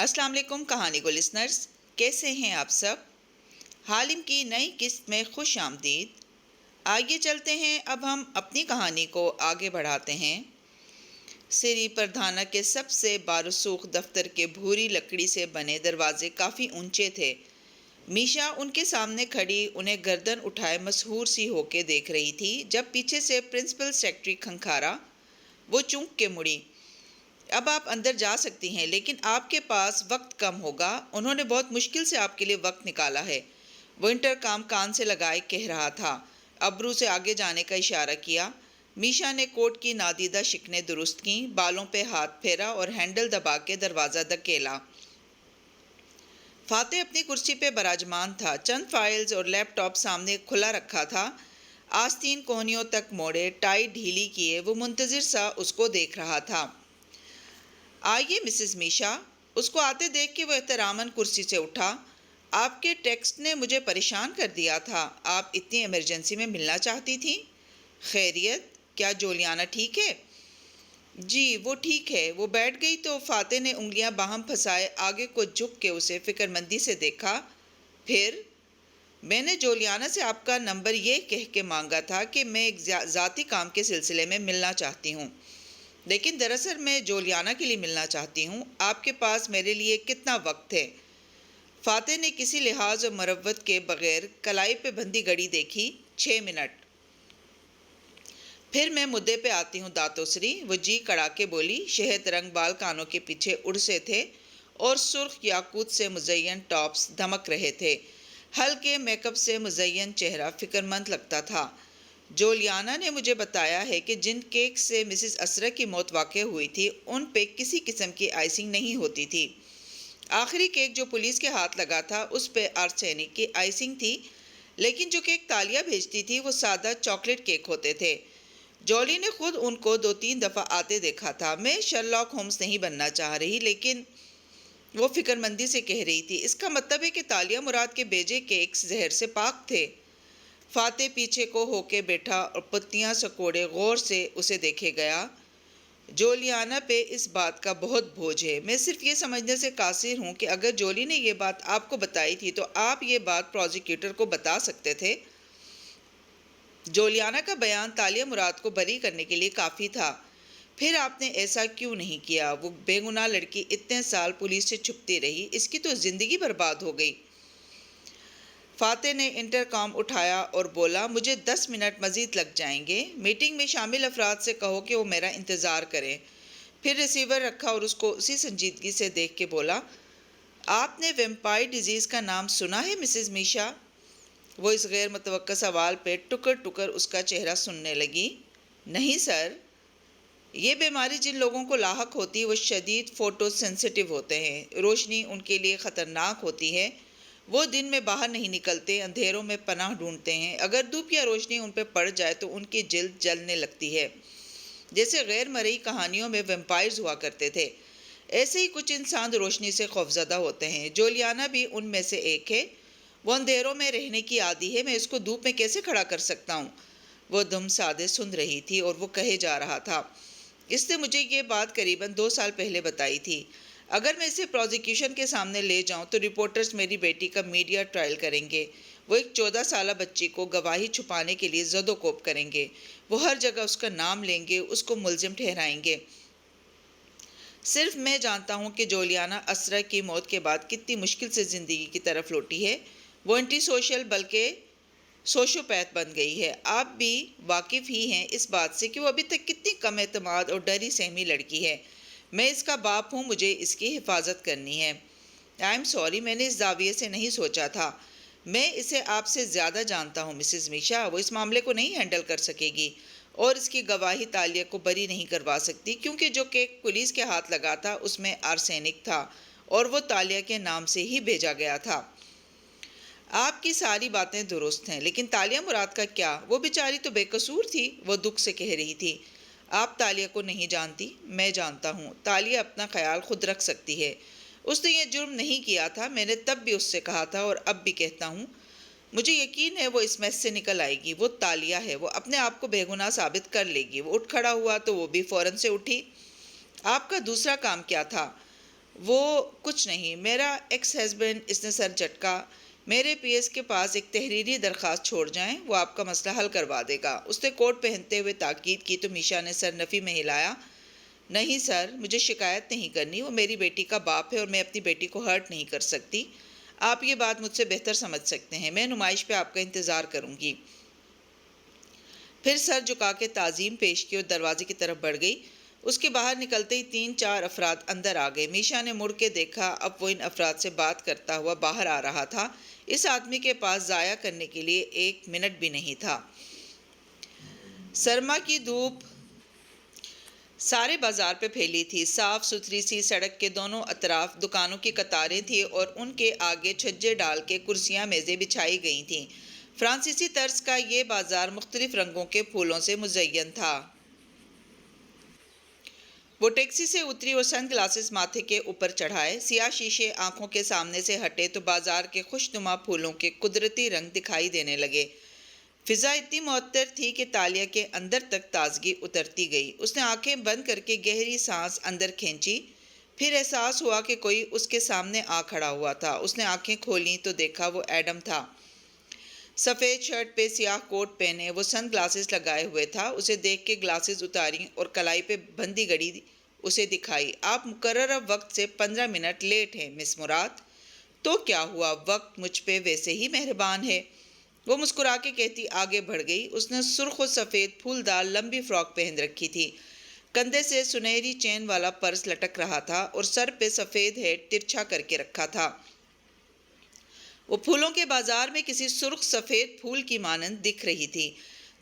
السلام علیکم کہانی کو لسنرز، کیسے ہیں آپ سب؟ حالم کی نئی قسط میں خوش آمدید۔ آگے چلتے ہیں، اب ہم اپنی کہانی کو آگے بڑھاتے ہیں۔ سری پردھانا کے سب سے بارسوخ دفتر کے بھوری لکڑی سے بنے دروازے کافی اونچے تھے۔ میشا ان کے سامنے کھڑی انہیں گردن اٹھائے مسحور سی ہو کے دیکھ رہی تھی جب پیچھے سے پرنسپل سیکرٹری کھنکھارا۔ وہ چونک کے مڑی۔ اب آپ اندر جا سکتی ہیں، لیکن آپ کے پاس وقت کم ہوگا۔ انہوں نے بہت مشکل سے آپ کے لیے وقت نکالا ہے، وہ انٹرکام کان سے لگائے کہہ رہا تھا۔ ابرو سے آگے جانے کا اشارہ کیا۔ میشا نے کوٹ کی نادیدہ شکنیں درست کیں، بالوں پہ ہاتھ پھیرا اور ہینڈل دبا کے دروازہ دھکیلا۔ فاتح اپنی کرسی پہ براجمان تھا، چند فائلز اور لیپ ٹاپ سامنے کھلا رکھا تھا۔ آستین کوہنیوں تک موڑے، ٹائی ڈھیلی کیے، وہ منتظر سا اس کو دیکھ رہا تھا۔ آئیے مسز میشا۔ اس کو آتے دیکھ کے وہ احتراماً کرسی سے اٹھا۔ آپ کے ٹیکسٹ نے مجھے پریشان کر دیا تھا، آپ اتنی ایمرجنسی میں ملنا چاہتی تھیں؟ خیریت؟ کیا جولیانا ٹھیک ہے؟ جی وہ ٹھیک ہے۔ وہ بیٹھ گئی تو فاتح نے انگلیاں باہم پھنسائے آگے کو جھک کے اسے فکر مندی سے دیکھا۔ پھر میں نے جولیانا سے آپ کا نمبر یہ کہہ کے مانگا تھا کہ میں ایک ذاتی کام کے سلسلے میں ملنا چاہتی ہوں، لیکن دراصل میں جولیانا کے لیے ملنا چاہتی ہوں۔ آپ کے پاس میرے لیے کتنا وقت ہے؟ فاتح نے کسی لحاظ و مروت کے بغیر کلائی پہ بندھی گھڑی دیکھی۔ 6 منٹ۔ پھر میں مدعے پہ آتی ہوں داتوسری، وہ جی کڑا کے بولی۔ شہد رنگ بال کانوں کے پیچھے اڑ سے تھے اور سرخ یاقوت سے مزین ٹاپس دمک رہے تھے۔ ہلکے میک اپ سے مزین چہرہ فکر مند لگتا تھا۔ جولیانا نے مجھے بتایا ہے کہ جن کیک سے مسز اسرا کی موت واقع ہوئی تھی ان پہ کسی قسم کی آئسنگ نہیں ہوتی تھی۔ آخری کیک جو پولیس کے ہاتھ لگا تھا اس پہ آرسینک کی آئسنگ تھی، لیکن جو کیک تالیہ بھیجتی تھی وہ سادہ چاکلیٹ کیک ہوتے تھے۔ جولی نے خود ان کو 2-3 دفعہ آتے دیکھا تھا۔ میں شرلاک ہومز نہیں بننا چاہ رہی، لیکن وہ فکر مندی سے کہہ رہی تھی، اس کا مطلب ہے کہ تالیہ مراد کے بیجے کیکس زہر سے پاک تھے۔ فاتح پیچھے کو ہو کے بیٹھا اور پتیاں سکوڑے غور سے اسے دیکھے گیا۔ جولیانا پہ اس بات کا بہت بوجھ ہے۔ میں صرف یہ سمجھنے سے قاصر ہوں کہ اگر جولی نے یہ بات آپ کو بتائی تھی تو آپ یہ بات پروزیکیوٹر کو بتا سکتے تھے۔ جولیانا کا بیان تالیہ مراد کو بری کرنے کے لیے کافی تھا۔ پھر آپ نے ایسا کیوں نہیں کیا؟ وہ بے گناہ لڑکی اتنے سال پولیس سے چھپتی رہی، اس کی تو زندگی برباد ہو گئی۔ فاتح نے انٹرکام اٹھایا اور بولا، مجھے 10 منٹ مزید لگ جائیں گے۔ میٹنگ میں شامل افراد سے کہو کہ وہ میرا انتظار کریں۔ پھر ریسیور رکھا اور اس کو اسی سنجیدگی سے دیکھ کے بولا، آپ نے ویمپائر ڈیزیز کا نام سنا ہے مسز میشا؟ وہ اس غیر متوقع سوال پہ ٹکر ٹکر اس کا چہرہ سننے لگی۔ نہیں سر، یہ بیماری جن لوگوں کو لاحق ہوتی ہے وہ شدید فوٹو سینسیٹیو ہوتے ہیں، روشنی ان کے لیے خطرناک ہوتی ہے۔ وہ دن میں باہر نہیں نکلتے، اندھیروں میں پناہ ڈھونڈتے ہیں۔ اگر دھوپ یا روشنی ان پہ پڑ جائے تو ان کی جلد جلنے لگتی ہے، جیسے غیر مرئی کہانیوں میں ویمپائرز ہوا کرتے تھے۔ ایسے ہی کچھ انسان روشنی سے خوفزدہ ہوتے ہیں۔ جولیانا بھی ان میں سے ایک ہے۔ وہ اندھیروں میں رہنے کی عادی ہے، میں اس کو دھوپ میں کیسے کھڑا کر سکتا ہوں؟ وہ دم سادے سن رہی تھی اور وہ کہے جا رہا تھا، اس نے مجھے یہ بات قریباً 2 سال پہلے بتائی تھی۔ اگر میں اسے پروزیکیوشن کے سامنے لے جاؤں تو رپورٹرز میری بیٹی کا میڈیا ٹرائل کریں گے۔ وہ ایک 14 سالہ بچی کو گواہی چھپانے کے لیے زد و کوب کریں گے۔ وہ ہر جگہ اس کا نام لیں گے، اس کو ملزم ٹھہرائیں گے۔ صرف میں جانتا ہوں کہ جولیانا اسرا کی موت کے بعد کتنی مشکل سے زندگی کی طرف لوٹی ہے۔ وہ اینٹی سوشل بلکہ سوشوپیتھ بن گئی ہے۔ آپ بھی واقف ہی ہیں اس بات سے کہ وہ ابھی تک کتنی کم اعتماد اور ڈری سہمی لڑکی ہے۔ میں اس کا باپ ہوں، مجھے اس کی حفاظت کرنی ہے۔ آئی ایم سوری، میں نے اس زاویے سے نہیں سوچا تھا۔ میں اسے آپ سے زیادہ جانتا ہوں مسز میشا، وہ اس معاملے کو نہیں ہینڈل کر سکے گی اور اس کی گواہی تالیہ کو بری نہیں کروا سکتی، کیونکہ جو کیک پولیس کے ہاتھ لگا تھا اس میں آرسینک تھا اور وہ تالیہ کے نام سے ہی بھیجا گیا تھا۔ آپ کی ساری باتیں درست ہیں، لیکن تالیہ مراد کا کیا؟ وہ بیچاری تو بے قصور تھی، وہ دکھ سے کہہ رہی تھی۔ آپ تالیہ کو نہیں جانتی، میں جانتا ہوں۔ تالیہ اپنا خیال خود رکھ سکتی ہے۔ اس نے یہ جرم نہیں کیا تھا، میں نے تب بھی اس سے کہا تھا اور اب بھی کہتا ہوں۔ مجھے یقین ہے وہ اس میس سے نکل آئے گی۔ وہ تالیہ ہے، وہ اپنے آپ کو بے گناہ ثابت کر لے گی۔ وہ اٹھ کھڑا ہوا تو وہ بھی فوراً سے اٹھی۔ آپ کا دوسرا کام کیا تھا؟ وہ کچھ نہیں، میرا ایکس ہسبینڈ، اس نے سر جھٹکا۔ میرے پی ایس کے پاس ایک تحریری درخواست چھوڑ جائیں، وہ آپ کا مسئلہ حل کروا دے گا۔ اس نے کوٹ پہنتے ہوئے تاکید کی تو میشا نے سر نفی میں ہلایا۔ نہیں سر، مجھے شکایت نہیں کرنی، وہ میری بیٹی کا باپ ہے اور میں اپنی بیٹی کو ہرٹ نہیں کر سکتی۔ آپ یہ بات مجھ سے بہتر سمجھ سکتے ہیں، میں نمائش پہ آپ کا انتظار کروں گی۔ پھر سر جھکا کے تعظیم پیش کی اور دروازے کی طرف بڑھ گئی۔ اس کے باہر نکلتے ہی 3-4 افراد اندر آ گئے۔ میشا نے مڑ کے دیکھا، اب وہ ان افراد سے بات کرتا ہوا باہر آ رہا تھا۔ اس آدمی کے پاس ضائع کرنے کے لیے 1 منٹ بھی نہیں تھا۔ سرما کی دھوپ سارے بازار پہ پھیلی تھی۔ صاف ستھری سی سڑک کے دونوں اطراف دکانوں کی قطاریں تھیں اور ان کے آگے چھجے ڈال کے کرسیاں میزیں بچھائی گئی تھیں۔ فرانسیسی طرز کا یہ بازار مختلف رنگوں کے پھولوں سے مزین تھا۔ وہ ٹیکسی سے اتری اور سن گلاسز ماتھے کے اوپر چڑھائے۔ سیاہ شیشے آنکھوں کے سامنے سے ہٹے تو بازار کے خوشنما پھولوں کے قدرتی رنگ دکھائی دینے لگے۔ فضا اتنی معطر تھی کہ تالیہ کے اندر تک تازگی اترتی گئی۔ اس نے آنکھیں بند کر کے گہری سانس اندر کھینچی۔ پھر احساس ہوا کہ کوئی اس کے سامنے آ کھڑا ہوا تھا۔ اس نے آنکھیں کھولیں تو دیکھا وہ ایڈم تھا۔ سفید شرٹ پہ سیاہ کوٹ پہنے، وہ سن گلاسز لگائے ہوئے تھا۔ اسے دیکھ کے گلاسز اتاریں اور کلائی پہ بندی گھڑی اسے دکھائی۔ آپ مقررہ وقت سے 15 منٹ لیٹ ہیں مس مراد۔ تو کیا ہوا، وقت مجھ پہ ویسے ہی مہربان ہے، وہ مسکرا کے کہتی آگے بڑھ گئی۔ اس نے سرخ و سفید پھولدار لمبی فراک پہن رکھی تھی۔ کندھے سے سنہری چین والا پرس لٹک رہا تھا اور سر پہ سفید ہیٹ ترچھا کر کے رکھا تھا۔ وہ پھولوں کے بازار میں کسی سرخ سفید پھول کی مانند دکھ رہی تھی۔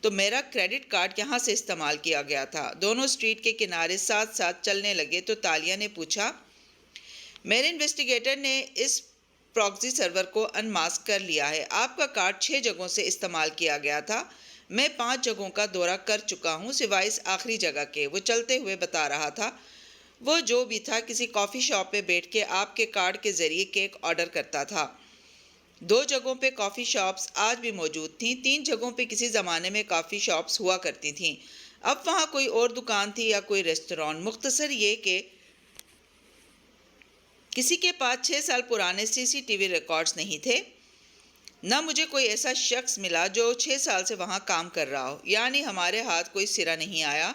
تو میرا کریڈٹ کارڈ یہاں سے استعمال کیا گیا تھا۔ دونوں اسٹریٹ کے کنارے ساتھ ساتھ چلنے لگے تو تالیہ نے پوچھا، میرے انویسٹیگیٹر نے اس پراکسی سرور کو ان ماسک کر لیا ہے۔ آپ کا کارڈ 6 جگہوں سے استعمال کیا گیا تھا۔ میں 5 جگہوں کا دورہ کر چکا ہوں سوائے اس آخری جگہ کے، وہ چلتے ہوئے بتا رہا تھا۔ وہ جو بھی تھا کسی کافی شاپ میں بیٹھ کے آپ کے کارڈ کے ذریعے کیک آرڈر کرتا تھا۔ 2 جگہوں پہ کافی شاپس آج بھی موجود تھیں۔ 3 جگہوں پہ کسی زمانے میں کافی شاپس ہوا کرتی تھیں۔ اب وہاں کوئی اور دکان تھی یا کوئی ریستوران۔ مختصر یہ کہ کسی کے پاس 6 سال پرانے CCTV ریکارڈز نہیں تھے۔ نہ مجھے کوئی ایسا شخص ملا جو 6 سال سے وہاں کام کر رہا ہو۔ یعنی ہمارے ہاتھ کوئی سرا نہیں آیا۔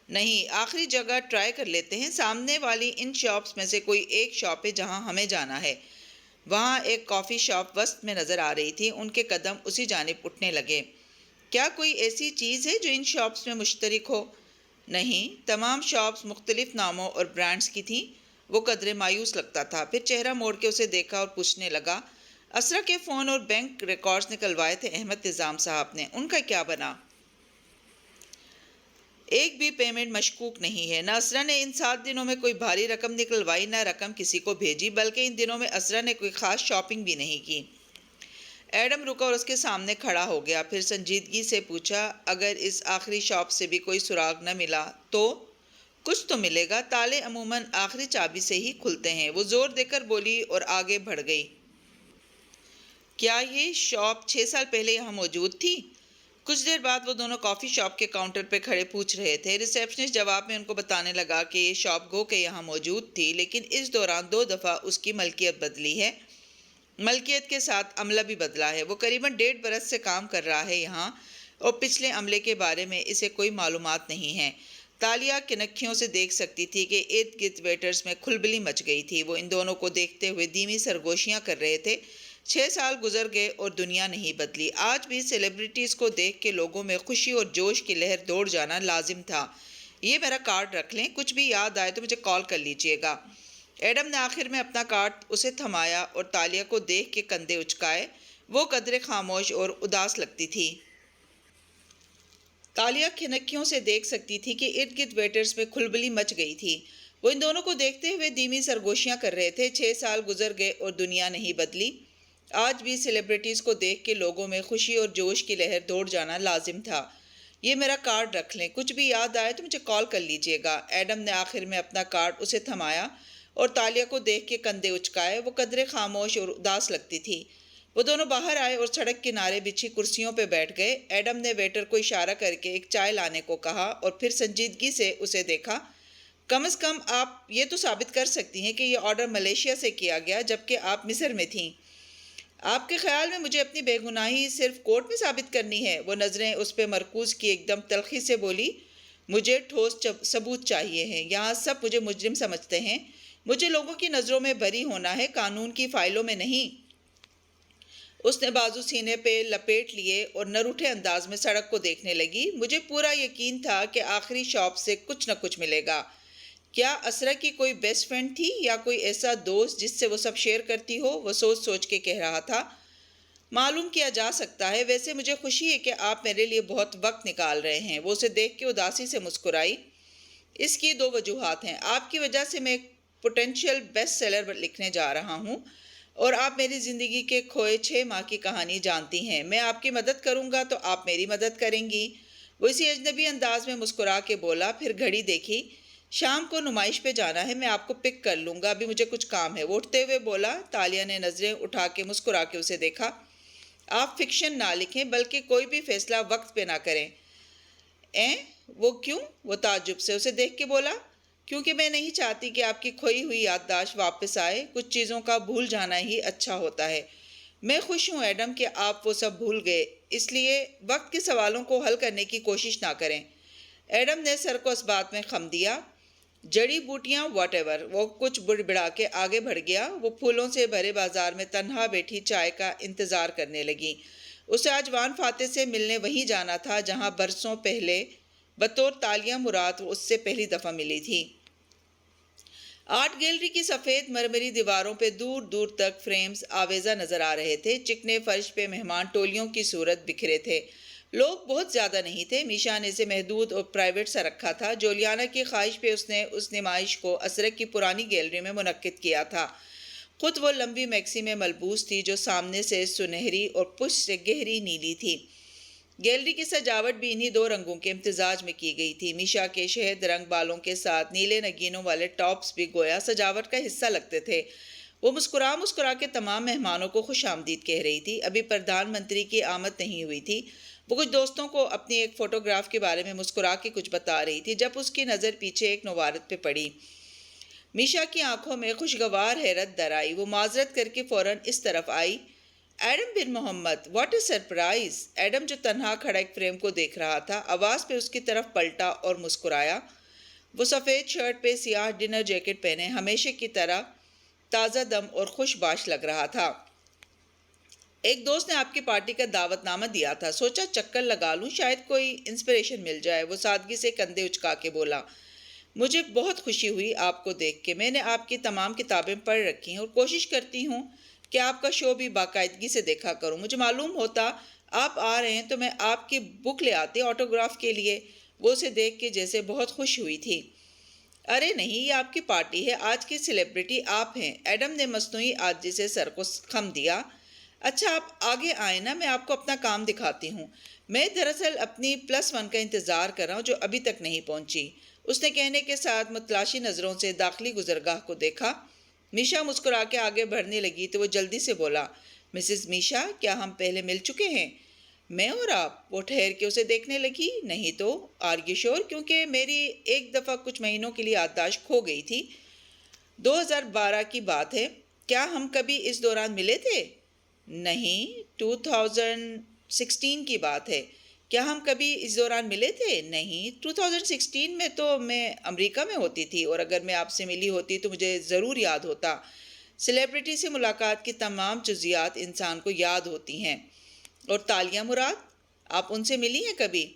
نہیں، آخری جگہ ٹرائی کر لیتے ہیں۔ سامنے والی ان شاپس میں سے کوئی ایک شاپ ہے جہاں ہمیں جانا ہے۔ وہاں ایک کافی شاپ وسط میں نظر آ رہی تھی۔ ان کے قدم اسی جانب اٹھنے لگے۔ کیا کوئی ایسی چیز ہے جو ان شاپس میں مشترک ہو؟ نہیں، تمام شاپس مختلف ناموں اور برانڈز کی تھیں۔ وہ قدرے مایوس لگتا تھا۔ پھر چہرہ موڑ کے اسے دیکھا اور پوچھنے لگا، اسرا کے فون اور بینک ریکارڈز نکلوائے تھے احمد نظام صاحب نے، ان کا کیا بنا؟ ایک بھی پیمنٹ مشکوک نہیں ہے۔ نہ اسرا نے ان 7 دنوں میں کوئی بھاری رقم نکلوائی، نہ رقم کسی کو بھیجی، بلکہ ان دنوں میں اسرا نے کوئی خاص شاپنگ بھی نہیں کی۔ ایڈم رکا اور اس کے سامنے کھڑا ہو گیا۔ پھر سنجیدگی سے پوچھا، اگر اس آخری شاپ سے بھی کوئی سراغ نہ ملا تو؟ کچھ تو ملے گا، تالے عموماً آخری چابی سے ہی کھلتے ہیں، وہ زور دے کر بولی اور آگے بڑھ گئی۔ کیا یہ شاپ 6 سال پہلے یہاں موجود تھی؟ کچھ دیر بعد وہ دونوں کافی شاپ کے کاؤنٹر پہ کھڑے پوچھ رہے تھے۔ ریسیپشنسٹ جواب میں ان کو بتانے لگا کہ یہ شاپ گو کہ یہاں موجود تھی، لیکن اس دوران 2 دفعہ اس کی ملکیت بدلی ہے۔ ملکیت کے ساتھ عملہ بھی بدلا ہے۔ وہ قریباً 1.5 برس سے کام کر رہا ہے یہاں اور پچھلے عملے کے بارے میں اسے کوئی معلومات نہیں ہیں۔ تالیہ کنکھیوں سے دیکھ سکتی تھی کہ ارد گرد ویٹرز میں کھلبلی مچ گئی تھی۔ وہ ان دونوں کو دیکھتے ہوئے دھیمی سرگوشیاں کر رہے تھے۔ 6 سال گزر گئے اور دنیا نہیں بدلی۔ آج بھی سیلیبریٹیز کو دیکھ کے لوگوں میں خوشی اور جوش کی لہر دوڑ جانا لازم تھا۔ یہ میرا کارڈ رکھ لیں، کچھ بھی یاد آئے تو مجھے کال کر لیجئے گا۔ ایڈم نے آخر میں اپنا کارڈ اسے تھمایا اور تالیہ کو دیکھ کے کندھے اچکائے۔ وہ قدرے خاموش اور اداس لگتی تھی۔ تالیہ کھنکیوں سے دیکھ سکتی تھی کہ ارد گرد ویٹرز میں کھلبلی مچ گئی تھی۔ وہ ان دونوں کو دیکھتے ہوئے دھیمی سرگوشیاں کر رہے تھے۔ 6 سال گزر گئے اور دنیا نہیں بدلی۔ آج بھی سیلیبریٹیز کو دیکھ کے لوگوں میں خوشی اور جوش کی لہر دوڑ جانا لازم تھا۔ یہ میرا کارڈ رکھ لیں، کچھ بھی یاد آئے تو مجھے کال کر لیجئے گا۔ ایڈم نے آخر میں اپنا کارڈ اسے تھمایا اور تالیہ کو دیکھ کے کندھے اچکائے۔ وہ قدرے خاموش اور اداس لگتی تھی۔ وہ دونوں باہر آئے اور سڑک کنارے بچھی کرسیوں پہ بیٹھ گئے۔ ایڈم نے ویٹر کو اشارہ کر کے ایک چائے لانے کو کہا اور پھر سنجیدگی سے اسے دیکھا۔ کم از کم آپ یہ تو ثابت کر سکتی ہیں کہ یہ آرڈر ملیشیا سے کیا گیا جبکہ آپ مصر میں تھیں۔ آپ کے خیال میں مجھے اپنی بے گناہی صرف کورٹ میں ثابت کرنی ہے؟ وہ نظریں اس پہ مرکوز کی ایک دم تلخی سے بولی، مجھے ٹھوس ثبوت چاہیے ہیں۔ یہاں سب مجھے مجرم سمجھتے ہیں، مجھے لوگوں کی نظروں میں بری ہونا ہے، قانون کی فائلوں میں نہیں۔ اس نے بازو سینے پہ لپیٹ لیے اور نہ روٹھے انداز میں سڑک کو دیکھنے لگی۔ مجھے پورا یقین تھا کہ آخری شاپ سے کچھ نہ کچھ ملے گا۔ کیا اسرا کی کوئی بیسٹ فرینڈ تھی یا کوئی ایسا دوست جس سے وہ سب شیئر کرتی ہو؟ وہ سوچ سوچ کے کہہ رہا تھا۔ معلوم کیا جا سکتا ہے، ویسے مجھے خوشی ہے کہ آپ میرے لیے بہت وقت نکال رہے ہیں۔ وہ اسے دیکھ کے اداسی سے مسکرائی۔ اس کی دو وجوہات ہیں۔ آپ کی وجہ سے میں ایک پوٹینشیل بیسٹ سیلر لکھنے جا رہا ہوں اور آپ میری زندگی کے کھوئے 6 ماہ کی کہانی جانتی ہیں۔ میں آپ کی مدد کروں گا تو آپ میری مدد کریں گی۔ وہ اسی اجنبی انداز میں مسکرا کے بولا، پھر گھڑی دیکھی۔ شام کو نمائش پہ جانا ہے، میں آپ کو پک کر لوں گا، ابھی مجھے کچھ کام ہے۔ وہ اٹھتے ہوئے بولا۔ تالیہ نے نظریں اٹھا کے مسکرا کے اسے دیکھا۔ آپ فکشن نہ لکھیں، بلکہ کوئی بھی فیصلہ وقت پہ نہ کریں۔ وہ کیوں؟ وہ تعجب سے اسے دیکھ کے بولا۔ کیونکہ میں نہیں چاہتی کہ آپ کی کھوئی ہوئی یادداشت واپس آئے۔ کچھ چیزوں کا بھول جانا ہی اچھا ہوتا ہے۔ میں خوش ہوں ایڈم کہ آپ وہ سب بھول گئے، اس لیے وقت کے سوالوں کو حل کرنے کی کوشش نہ کریں۔ ایڈم نے سر کو اس بات میں خم دیا۔ جڑی بوٹیاں واٹ ایور۔ وہ کچھ بڑبڑا کے آگے بڑھ گیا۔ وہ پھولوں سے بھرے بازار میں تنہا بیٹھی چائے کا انتظار کرنے لگی۔ اسے آج وان فاتح سے ملنے وہیں جانا تھا جہاں برسوں پہلے بطور تالیہ مراد وہ اس سے پہلی دفعہ ملی تھی۔ آرٹ گیلری کی سفید مرمری دیواروں پہ دور دور تک فریمز آویزہ نظر آ رہے تھے۔ چکنے فرش پہ مہمان ٹولیوں کی صورت بکھرے تھے۔ لوگ بہت زیادہ نہیں تھے۔ میشا نے اسے محدود اور پرائیویٹ سا رکھا تھا۔ جولیانا کی خواہش پہ اس نے اس نمائش کو اسرا کی پرانی گیلری میں منعقد کیا تھا۔ خود وہ لمبی میکسی میں ملبوس تھی جو سامنے سے سنہری اور پشت سے گہری نیلی تھی۔ گیلری کی سجاوٹ بھی انہی دو رنگوں کے امتزاج میں کی گئی تھی۔ میشا کے شہد رنگ بالوں کے ساتھ نیلے نگینوں والے ٹاپس بھی گویا سجاوٹ کا حصہ لگتے تھے۔ وہ مسکرا کے تمام مہمانوں کو خوش آمدید کہہ رہی تھی۔ ابھی پردھان منتری کی آمد نہیں ہوئی تھی۔ وہ کچھ دوستوں کو اپنی ایک فوٹوگراف کے بارے میں مسکرا کے کچھ بتا رہی تھی جب اس کی نظر پیچھے ایک نوارت پہ پڑی۔ میشا کی آنکھوں میں خوشگوار حیرت در آئی۔ وہ معذرت کر کے فوراً اس طرف آئی۔ ایڈم بن Muhammad, what a surprise! Adam جو تنہا کھڑا ایک فریم کو دیکھ رہا تھا، آواز پہ اس کی طرف پلٹا اور مسکرایا۔ وہ سفید شرٹ پہ سیاہ ڈنر جیکٹ پہنے ہمیشہ کی طرح تازہ دم اور خوش باش لگ رہا تھا۔ ایک دوست نے آپ کی پارٹی کا دعوت نامہ دیا تھا، سوچا چکر لگا لوں، شاید کوئی انسپریشن مل جائے۔ وہ سادگی سے کندھے اچکا کے بولا، مجھے بہت خوشی ہوئی آپ کو دیکھ کے۔ میں نے آپ کی تمام کتابیں پڑھ رکھی ہیں اور کوشش کرتی ہوں کہ آپ کا شو بھی باقاعدگی سے دیکھا کروں۔ مجھے معلوم ہوتا آپ آ رہے ہیں تو میں آپ کی بک لے آتی آٹوگراف کے لیے۔ وہ اسے دیکھ کے جیسے بہت خوش ہوئی تھی۔ ارے نہیں، یہ آپ کی پارٹی ہے، آج کی سیلیبریٹی آپ ہیں۔ ایڈم نے مصنوعی عاجزی سے سر کو خم دیا۔ اچھا آپ آگے آئیں نا، میں آپ کو اپنا کام دکھاتی ہوں۔ میں دراصل اپنی +1 کا انتظار کر رہا ہوں جو ابھی تک نہیں پہنچی۔ اس نے کہنے کے ساتھ متلاشی نظروں سے داخلی گزرگاہ کو دیکھا۔ میشا مسکرا کے آگے بڑھنے لگی تو وہ جلدی سے بولا، مسز میشا، کیا ہم پہلے مل چکے ہیں؟ میں اور آپ؟ وہ ٹھہر کے اسے دیکھنے لگی۔ نہیں تو آر یو شور؟ کیونکہ میری ایک دفعہ کچھ مہینوں کے لیے یادداشت کھو گئی تھی۔ 2012 کی بات ہے۔ کیا ہم کبھی اس دوران ملے تھے؟ نہیں، 2016 کی بات ہے۔ کیا ہم کبھی اس دوران ملے تھے؟ نہیں، 2016 میں تو میں امریکہ میں ہوتی تھی، اور اگر میں آپ سے ملی ہوتی تو مجھے ضرور یاد ہوتا۔ سیلیبریٹی سے ملاقات کی تمام جزیات انسان کو یاد ہوتی ہیں۔ اور تالیہ مراد؟ آپ ان سے ملی ہیں کبھی؟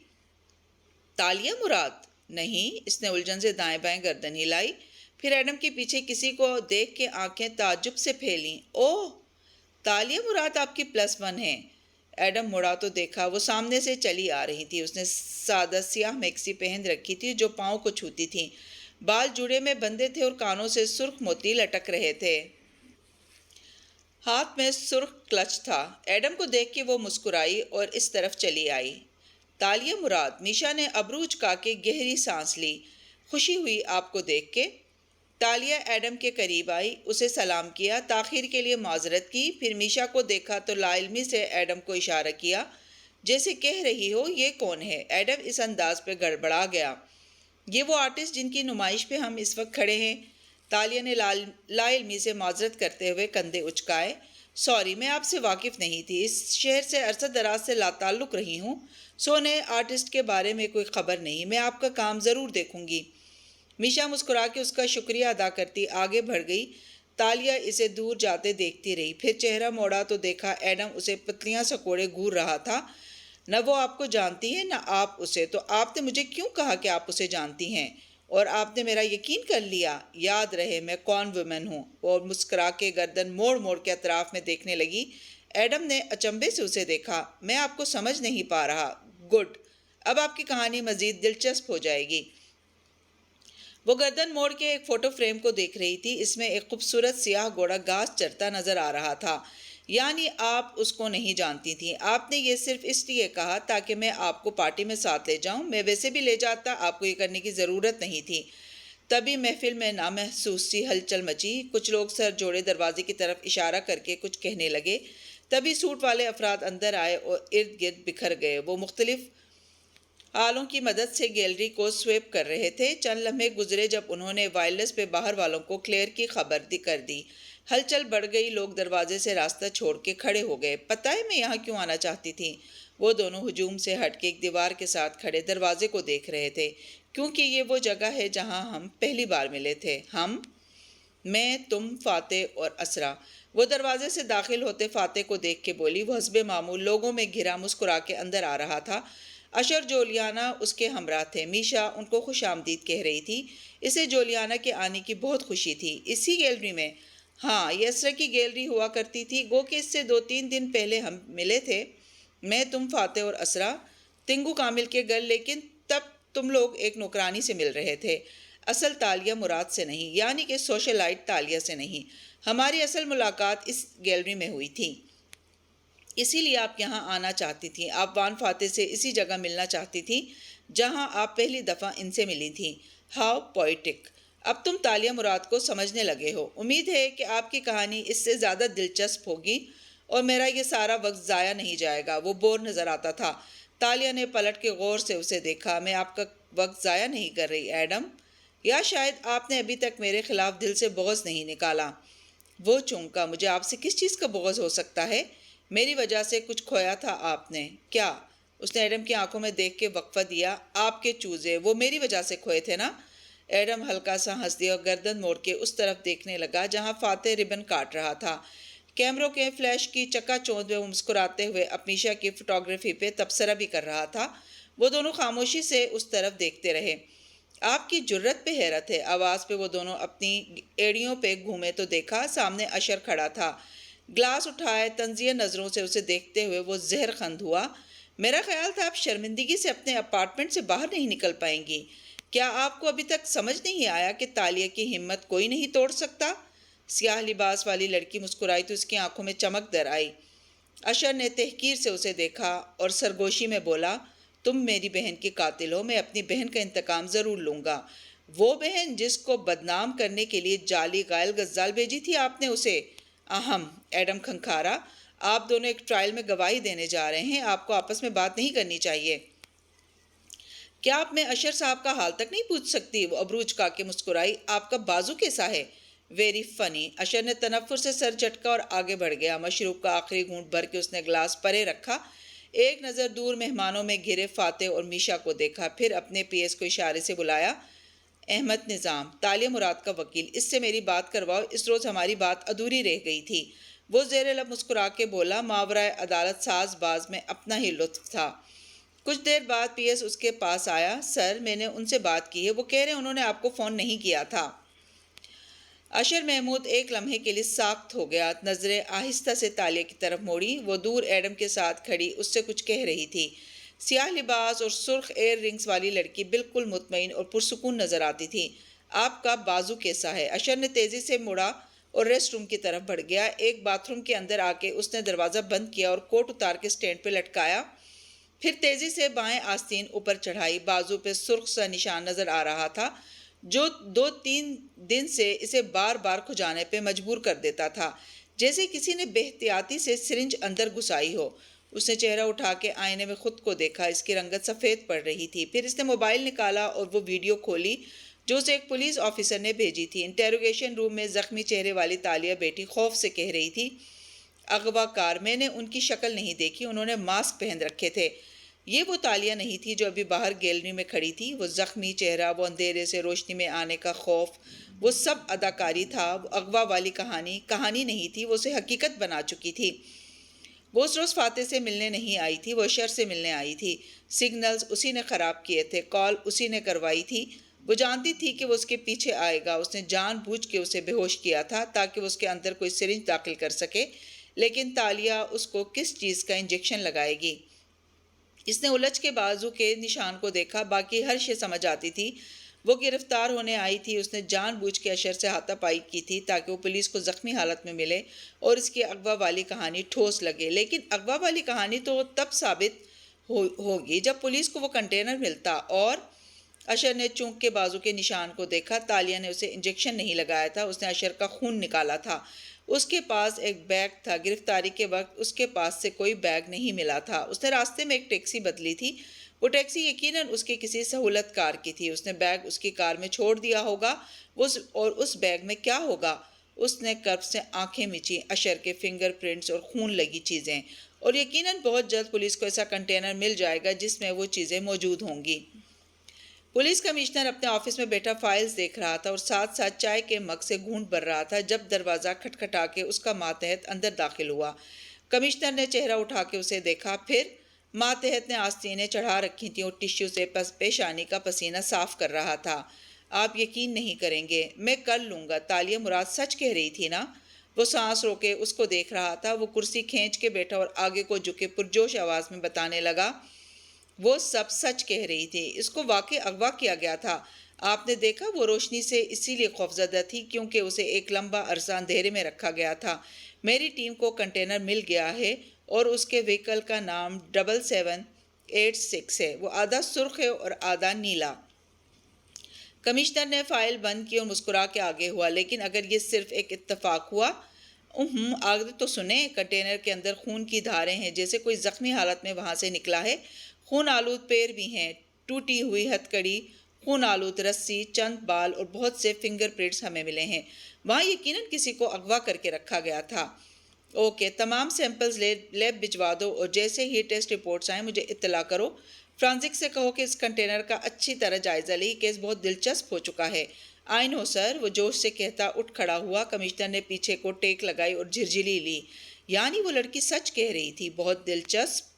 تالیہ مراد؟ نہیں۔ اس نے الجھن سے دائیں بائیں گردن ہلائی، پھر ایڈم کے پیچھے کسی کو دیکھ کے آنکھیں تعجب سے پھیلیں۔ اوہ، تالیہ مراد آپ کی +1 ہیں۔ ایڈم مڑا تو دیکھا، وہ سامنے سے چلی آ رہی تھی۔ اس نے سادہ سیاہ میکسی پہن رکھی تھی جو پاؤں کو چھوتی تھی۔ بال جوڑے میں بندھے تھے اور کانوں سے سرخ موتی لٹک رہے تھے۔ ہاتھ میں سرخ کلچ تھا۔ ایڈم کو دیکھ کے وہ مسکرائی اور اس طرف چلی آئی۔ تالیہ مراد؟ میشا نے ابرو اچکا کے گہری سانس لی۔ خوشی ہوئی آپ کو دیکھ کے۔ تالیہ ایڈم کے قریب آئی، اسے سلام کیا، تاخیر کے لیے معذرت کی، پھر میشا کو دیکھا تو لا علمی سے ایڈم کو اشارہ کیا، جیسے کہہ رہی ہو یہ کون ہے؟ ایڈم اس انداز پہ گڑبڑا گیا۔ یہ وہ آرٹسٹ جن کی نمائش پہ ہم اس وقت کھڑے ہیں؟ تالیہ نے لا علمی سے معذرت کرتے ہوئے کندھے اچکائے۔ سوری، میں آپ سے واقف نہیں تھی، اس شہر سے عرصہ دراز سے لا تعلق رہی ہوں، سو نئے آرٹسٹ کے بارے میں کوئی خبر نہیں، میں آپ کا کام ضرور دیکھوں گی۔ میشا مسکرا کے اس کا شکریہ ادا کرتی آگے بڑھ گئی۔ تالیہ اسے دور جاتے دیکھتی رہی، پھر چہرہ موڑا تو دیکھا ایڈم اسے پتلیاں سکوڑے گھور رہا تھا۔ نہ وہ آپ کو جانتی ہے نہ آپ اسے، تو آپ نے مجھے کیوں کہا کہ آپ اسے جانتی ہیں؟ اور آپ نے میرا یقین کر لیا؟ یاد رہے میں کون وومن ہوں۔ اور مسکرا کے گردن موڑ موڑ کے اطراف میں دیکھنے لگی۔ ایڈم نے اچنبھے سے اسے دیکھا۔ میں آپ کو سمجھ نہیں پا رہا۔ گڈ، اب آپ کی کہانی مزید دلچسپ ہو جائے گی۔ وہ گردن موڑ کے ایک فوٹو فریم کو دیکھ رہی تھی، اس میں ایک خوبصورت سیاہ گھوڑا گھاس چرتا نظر آ رہا تھا۔ یعنی آپ اس کو نہیں جانتی تھیں؟ آپ نے یہ صرف اس لیے کہا تاکہ میں آپ کو پارٹی میں ساتھ لے جاؤں؟ میں ویسے بھی لے جاتا، آپ کو یہ کرنے کی ضرورت نہیں تھی۔ تبھی محفل میں نامحسوس سی ہلچل مچی، کچھ لوگ سر جوڑے دروازے کی طرف اشارہ کر کے کچھ کہنے لگے۔ تبھی سوٹ والے افراد اندر آئے اور ارد گرد بکھر گئے۔ وہ مختلف آلوں کی مدد سے گیلری کو سویپ کر رہے تھے۔ چند لمحے گزرے جب انہوں نے وائرلیس پہ باہر والوں کو کلیئر کی خبر کر دی۔ ہلچل بڑھ گئی، لوگ دروازے سے راستہ چھوڑ کے کھڑے ہو گئے۔ پتہ ہے میں یہاں کیوں آنا چاہتی تھی؟ وہ دونوں ہجوم سے ہٹ کے ایک دیوار کے ساتھ کھڑے دروازے کو دیکھ رہے تھے۔ کیونکہ یہ وہ جگہ ہے جہاں ہم پہلی بار ملے تھے۔ ہم؟ میں، تم، فاتح اور اسرا۔ وہ دروازے سے داخل ہوتے فاتح کو دیکھ کے بولی۔ وہ حسب معمول لوگوں میں گھرا مسکرا کے اندر آ رہا تھا۔ اشر جولیانہ اس کے ہمراہ تھے۔ میشا ان کو خوش آمدید کہہ رہی تھی۔ اسے جولیانہ کے آنے کی بہت خوشی تھی۔ اسی گیلری میں؟ ہاں، یہ اسرا کی گیلری ہوا کرتی تھی، گو کہ اس سے 2-3 دن پہلے ہم ملے تھے، میں، تم، فاتح اور اسرا، تنگو کامل کے گھر، لیکن تب تم لوگ ایک نوکرانی سے مل رہے تھے، اصل تالیہ مراد سے نہیں، یعنی کہ سوشلائٹ تالیہ سے نہیں۔ ہماری اصل ملاقات اس گیلری میں ہوئی تھی، اسی لیے آپ یہاں آنا چاہتی تھیں۔ آپ وان فاتح سے اسی جگہ ملنا چاہتی تھیں جہاں آپ پہلی دفعہ ان سے ملی تھیں۔ How poetic! اب تم تالیہ مراد کو سمجھنے لگے ہو۔ امید ہے کہ آپ کی کہانی اس سے زیادہ دلچسپ ہوگی اور میرا یہ سارا وقت ضائع نہیں جائے گا۔ وہ بور نظر آتا تھا۔ تالیہ نے پلٹ کے غور سے اسے دیکھا۔ میں آپ کا وقت ضائع نہیں کر رہی ایڈم، یا شاید آپ نے ابھی تک میرے خلاف دل سے بغض نہیں نکالا۔ وہ چونکا۔ مجھے آپ سے کس چیز کا بغض ہو سکتا ہے؟ میری وجہ سے کچھ کھویا تھا آپ نے۔ کیا؟ اس نے ایڈم کی آنکھوں میں دیکھ کے وقفہ دیا۔ آپ کے چوزے، وہ میری وجہ سے کھوئے تھے نا؟ ایڈم ہلکا سا ہنس دیا اور گردن موڑ کے اس طرف دیکھنے لگا جہاں فاتح ربن کاٹ رہا تھا۔ کیمروں کے فلیش کی چکا چوندھ میں وہ مسکراتے ہوئے اپنیشا کی فوٹوگرافی پہ تبصرہ بھی کر رہا تھا۔ وہ دونوں خاموشی سے اس طرف دیکھتے رہے۔ آپ کی جرت پہ حیرت ہے۔ آواز پہ وہ دونوں اپنی ایڑیوں پہ گھومے تو دیکھا سامنے اشر کھڑا تھا۔ گلاس اٹھائے طنزیہ نظروں سے اسے دیکھتے ہوئے وہ زہر خند ہوا۔ میرا خیال تھا آپ شرمندگی سے اپنے اپارٹمنٹ سے باہر نہیں نکل پائیں گی۔ کیا آپ کو ابھی تک سمجھ نہیں آیا کہ تالیہ کی ہمت کوئی نہیں توڑ سکتا؟ سیاہ لباس والی لڑکی مسکرائی تو اس کی آنکھوں میں چمک در آئی۔ اشر نے تحقیر سے اسے دیکھا اور سرگوشی میں بولا، تم میری بہن کی قاتل ہو، میں اپنی بہن کا انتقام ضرور لوں گا۔ وہ بہن جس کو بدنام کرنے کے لیے جعلی غائل غزال بھیجی تھی آپ نے اسے؟ اہم، ایڈم کھنکھارا، آپ دونوں ایک ٹرائل میں گواہی دینے جا رہے ہیں، آپ کو آپس میں بات نہیں کرنی چاہیے۔ کیا آپ میں اشر صاحب کا حال تک نہیں پوچھ سکتی؟ وہ ابرو اچکا کے مسکرائی۔ آپ کا بازو کیسا ہے؟ Very funny. اشر نے تنفر سے سر جھٹکا اور آگے بڑھ گیا۔ مشروب کا آخری گھونٹ بھر کے اس نے گلاس پرے رکھا، ایک نظر دور مہمانوں میں گھرے فاتح اور میشا کو دیکھا، پھر اپنے پی ایس کو اشارے سے بلایا، احمد نظام، تالیہ مراد کا وکیل، اس سے میری بات کرواؤ، اس روز ہماری بات ادھوری رہ گئی تھی۔ وہ زیر لب مسکرا کے بولا، ماورائے عدالت ساز باز میں اپنا ہی لطف تھا۔ کچھ دیر بعد پی ایس اس کے پاس آیا۔ سر، میں نے ان سے بات کی ہے، وہ کہہ رہے انہوں نے آپ کو فون نہیں کیا تھا۔ اشر محمود ایک لمحے کے لیے ساکت ہو گیا، نظریں آہستہ سے تالیہ کی طرف موڑی۔ وہ دور ایڈم کے ساتھ کھڑی اس سے کچھ کہہ رہی تھی۔ سیاہ لباس اور سرخ ایئر رنگز والی لڑکی بالکل مطمئن اور پرسکون نظر آتی تھی۔ آپ کا بازو کیسا ہے؟ اشر نے تیزی سے مڑا اور ریسٹ روم کی طرف بڑھ گیا۔ ایک باتھ روم کے اندر آ کے اس نے دروازہ بند کیا اور کوٹ اتار کے سٹینڈ پہ لٹکایا، پھر تیزی سے بائیں آستین اوپر چڑھائی۔ بازو پہ سرخ سا نشان نظر آ رہا تھا جو 2-3 دن سے اسے بار بار کھجانے پہ مجبور کر دیتا تھا، جیسے کسی نے بے احتیاطی سے سرنج اندر گھسائی ہو۔ اس نے چہرہ اٹھا کے آئینے میں خود کو دیکھا، اس کی رنگت سفید پڑ رہی تھی۔ پھر اس نے موبائل نکالا اور وہ ویڈیو کھولی جو اسے ایک پولیس آفیسر نے بھیجی تھی۔ انٹیروگیشن روم میں زخمی چہرے والی تالیہ بیٹی خوف سے کہہ رہی تھی، اغوا کار، میں نے ان کی شکل نہیں دیکھی، انہوں نے ماسک پہن رکھے تھے۔ یہ وہ تالیہ نہیں تھی جو ابھی باہر گیلری میں کھڑی تھی۔ وہ زخمی چہرہ، وہ اندھیرے سے روشنی میں آنے کا خوف، وہ سب اداکاری تھا۔ وہ اغوا والی کہانی نہیں تھی، وہ اسے حقیقت بنا چکی تھی۔ وہ اس روز فاتح سے ملنے نہیں آئی تھی، وہ اشر سے ملنے آئی تھی۔ سگنلز اسی نے خراب کیے تھے، کال اسی نے کروائی تھی۔ وہ جانتی تھی کہ وہ اس کے پیچھے آئے گا۔ اس نے جان بوجھ کے اسے بے ہوش کیا تھا تاکہ وہ اس کے اندر کوئی سرنج داخل کر سکے، لیکن تالیہ اس کو کس چیز کا انجیکشن لگائے گی؟ اس نے الجھ کے بازو کے نشان کو دیکھا، باقی ہر شے سمجھ آتی تھی۔ وہ گرفتار ہونے آئی تھی، اس نے جان بوجھ کے اشر سے ہاتھا پائی کی تھی تاکہ وہ پولیس کو زخمی حالت میں ملے اور اس کی اغوا والی کہانی ٹھوس لگے۔ لیکن اغوا والی کہانی تو تب ثابت ہوگی جب پولیس کو وہ کنٹینر ملتا۔ اور اشر نے چونک کے بازو کے نشان کو دیکھا۔ تالیہ نے اسے انجیکشن نہیں لگایا تھا، اس نے اشر کا خون نکالا تھا۔ اس کے پاس ایک بیگ تھا، گرفتاری کے وقت اس کے پاس سے کوئی بیگ نہیں ملا تھا۔ اس نے راستے میں ایک ٹیکسی بدلی تھی، وہ ٹیکسی یقیناً اس کے کسی سہولت کار کی تھی۔ اس نے بیگ اس کی کار میں چھوڑ دیا ہوگا، اور اس بیگ میں کیا ہوگا؟ اس نے کرب سے آنکھیں مچیں۔ اشر کے فنگر پرنٹس اور خون لگی چیزیں، اور یقیناً بہت جلد پولیس کو ایسا کنٹینر مل جائے گا جس میں وہ چیزیں موجود ہوں گی۔ پولیس کمشنر اپنے آفس میں بیٹھا فائلز دیکھ رہا تھا اور ساتھ ساتھ چائے کے مگ سے گھونٹ بھر رہا تھا جب دروازہ کھٹکھٹا کے اس کا ماتحت اندر داخل ہوا۔ کمشنر نے چہرہ اٹھا کے اسے دیکھا، پھر ماتحت نے آستینیں چڑھا رکھی تھیں اور ٹشو سے پیشانی کا پسینہ صاف کر رہا تھا۔ آپ یقین نہیں کریں گے، میں کر لوں گا، تالیہ مراد سچ کہہ رہی تھی نا؟ وہ سانس روکے اس کو دیکھ رہا تھا۔ وہ کرسی کھینچ کے بیٹھا اور آگے کو جھکے پرجوش آواز میں بتانے لگا، وہ سب سچ کہہ رہی تھی، اس کو واقعی اغوا کیا گیا تھا۔ آپ نے دیکھا وہ روشنی سے اسی لیے خوفزدہ تھی کیونکہ اسے ایک لمبا عرصہ اندھیرے میں رکھا گیا تھا۔ میری ٹیم کو کنٹینر مل گیا ہے اور اس کے وہیکل کا نام 7786 ہے، وہ آدھا سرخ ہے اور آدھا نیلا۔ کمشنر نے فائل بند کی اور مسکرا کے آگے ہوا، لیکن اگر یہ صرف ایک اتفاق ہوا، آگے تو سنیں، کنٹینر کے اندر خون کی دھاریں ہیں، جیسے کوئی زخمی حالت میں وہاں سے نکلا ہے۔ خون آلود پیر بھی ہیں، ٹوٹی ہوئی ہتھ کڑی، خون آلود رسی، چند بال اور بہت سے فنگر پرنٹس ہمیں ملے ہیں۔ وہاں یقیناً کسی کو اغوا کر کے رکھا گیا تھا۔ اوکے، تمام سیمپلز لیب بھجوا دو اور جیسے ہی ٹیسٹ رپورٹس آئیں مجھے اطلاع کرو۔ فرانزک سے کہو کہ اس کنٹینر کا اچھی طرح جائزہ لے، یہ کیس بہت دلچسپ ہو چکا ہے۔ آئی نو سر، وہ جوش سے کہتا اٹھ کھڑا ہوا۔ کمشنر نے پیچھے کو ٹیک لگائی اور جھرجھلی لی۔ یعنی وہ لڑکی سچ کہہ رہی تھی، بہت دلچسپ۔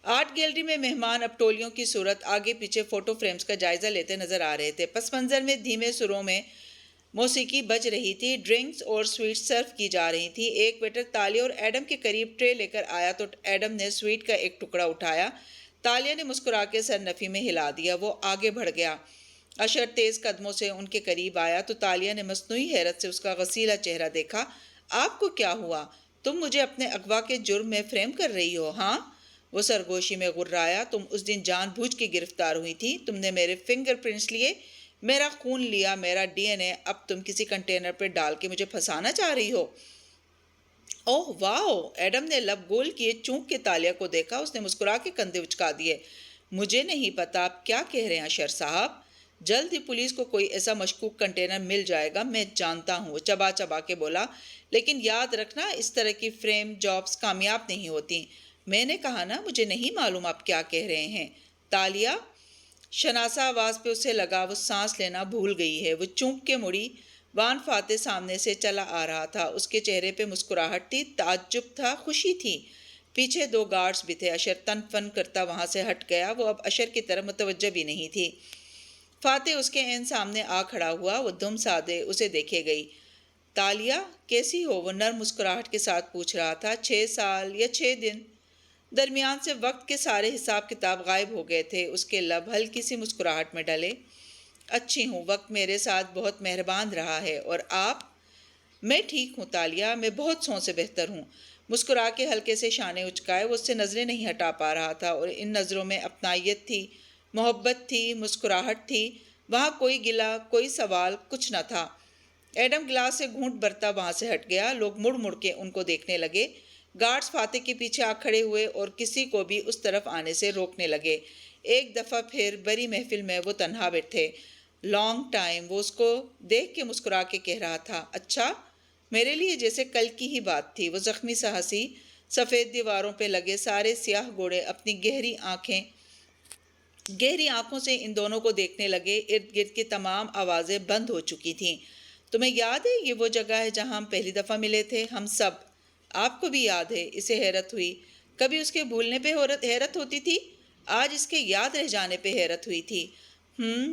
آرٹ گیلری میں مہمان اب ٹولیوں کی صورت آگے پیچھے فوٹو فریمز کا جائزہ لیتے نظر آ رہے تھے۔ پس منظر میں دھیمے سروں میں موسیقی بج رہی تھی، ڈرنکس اور سویٹ سرو کی جا رہی تھی۔ ایک ویٹر تالیہ اور ایڈم کے قریب ٹرے لے کر آیا تو ایڈم نے سویٹ کا ایک ٹکڑا اٹھایا۔ تالیہ نے مسکرا کے سر نفی میں ہلا دیا۔ وہ آگے بڑھ گیا۔ اشر تیز قدموں سے ان کے قریب آیا تو تالیہ نے مصنوعی حیرت سے اس کا غسیلا چہرہ دیکھا۔ آپ کو کیا ہوا؟ تم مجھے اپنے اغوا کے جرم میں فریم کر رہی ہو، ہاں؟ وہ سرگوشی میں غرایا۔ تم اس دن جان بوجھ کے گرفتار ہوئی تھی، تم نے میرے فنگر پرنٹس لیے، میرا خون لیا، میرا ڈی این اے، اب تم کسی کنٹینر پہ ڈال کے مجھے پھنسانا چاہ رہی ہو۔ اوہ واو! ایڈم نے لب گول کیے چونک کے تالیہ کو دیکھا۔ اس نے مسکرا کے کندھے اچکا دیے۔ مجھے نہیں پتا آپ کیا کہہ رہے ہیں اشر صاحب۔ جلد ہی پولیس کو کوئی ایسا مشکوک کنٹینر مل جائے گا، میں جانتا ہوں، وہ چبا چبا کے بولا، لیکن یاد رکھنا اس طرح کی فریم جابز کامیاب نہیں ہوتی۔ میں نے کہا نا مجھے نہیں معلوم آپ کیا کہہ رہے ہیں۔ تالیہ شناسہ آواز پہ اسے لگا وہ سانس لینا بھول گئی ہے۔ وہ چونک کے مڑی۔ وان فاتح سامنے سے چلا آ رہا تھا، اس کے چہرے پہ مسکراہٹ تھی، تعجب تھا، خوشی تھی۔ پیچھے دو گارڈز بھی تھے۔ اشر تن فن کرتا وہاں سے ہٹ گیا، وہ اب اشر کی طرف متوجہ بھی نہیں تھی۔ فاتح اس کے عین سامنے آ کھڑا ہوا، وہ دم سادے اسے دیکھے گئی۔ تالیہ کیسی ہو؟ وہ نرم مسکراہٹ کے ساتھ پوچھ رہا تھا۔ 6 سال یا 6 دن؟ درمیان سے وقت کے سارے حساب کتاب غائب ہو گئے تھے۔ اس کے لب ہلکی سی مسکراہٹ میں ڈلے۔ اچھی ہوں، وقت میرے ساتھ بہت مہربان رہا ہے، اور آپ؟ میں ٹھیک ہوں تالیہ، میں بہت سو سے بہتر ہوں۔ مسکرا کے ہلکے سے شانے اچکائے، وہ اس سے نظریں نہیں ہٹا پا رہا تھا، اور ان نظروں میں اپنائیت تھی، محبت تھی، مسکراہٹ تھی، وہاں کوئی گلہ، کوئی سوال، کچھ نہ تھا۔ ایڈم گلاس سے گھونٹ بھرتا وہاں سے ہٹ گیا۔ لوگ مڑ مڑ کے ان کو دیکھنے لگے۔ گارڈز فاتح کے پیچھے آ کھڑے ہوئے اور کسی کو بھی اس طرف آنے سے روکنے لگے۔ ایک دفعہ پھر بڑی محفل میں وہ تنہا بیٹھے۔ لانگ ٹائم وہ اس کو دیکھ کے مسکرا کے کہہ رہا تھا، اچھا، میرے لیے جیسے کل کی ہی بات تھی۔ وہ زخمی سا ہنسی۔ سفید دیواروں پہ لگے سارے سیاہ گھوڑے اپنی گہری آنکھوں سے ان دونوں کو دیکھنے لگے۔ ارد گرد کی تمام آوازیں بند ہو چکی تھیں۔ تمہیں یاد ہے یہ وہ جگہ ہے جہاں ہم پہلی دفعہ ملے تھے؟ ہم سب۔ آپ کو بھی یاد ہے؟ اسے حیرت ہوئی۔ کبھی اس کے بھولنے پہ حیرت ہوتی تھی، آج اس کے یاد رہ جانے پہ حیرت ہوئی تھی۔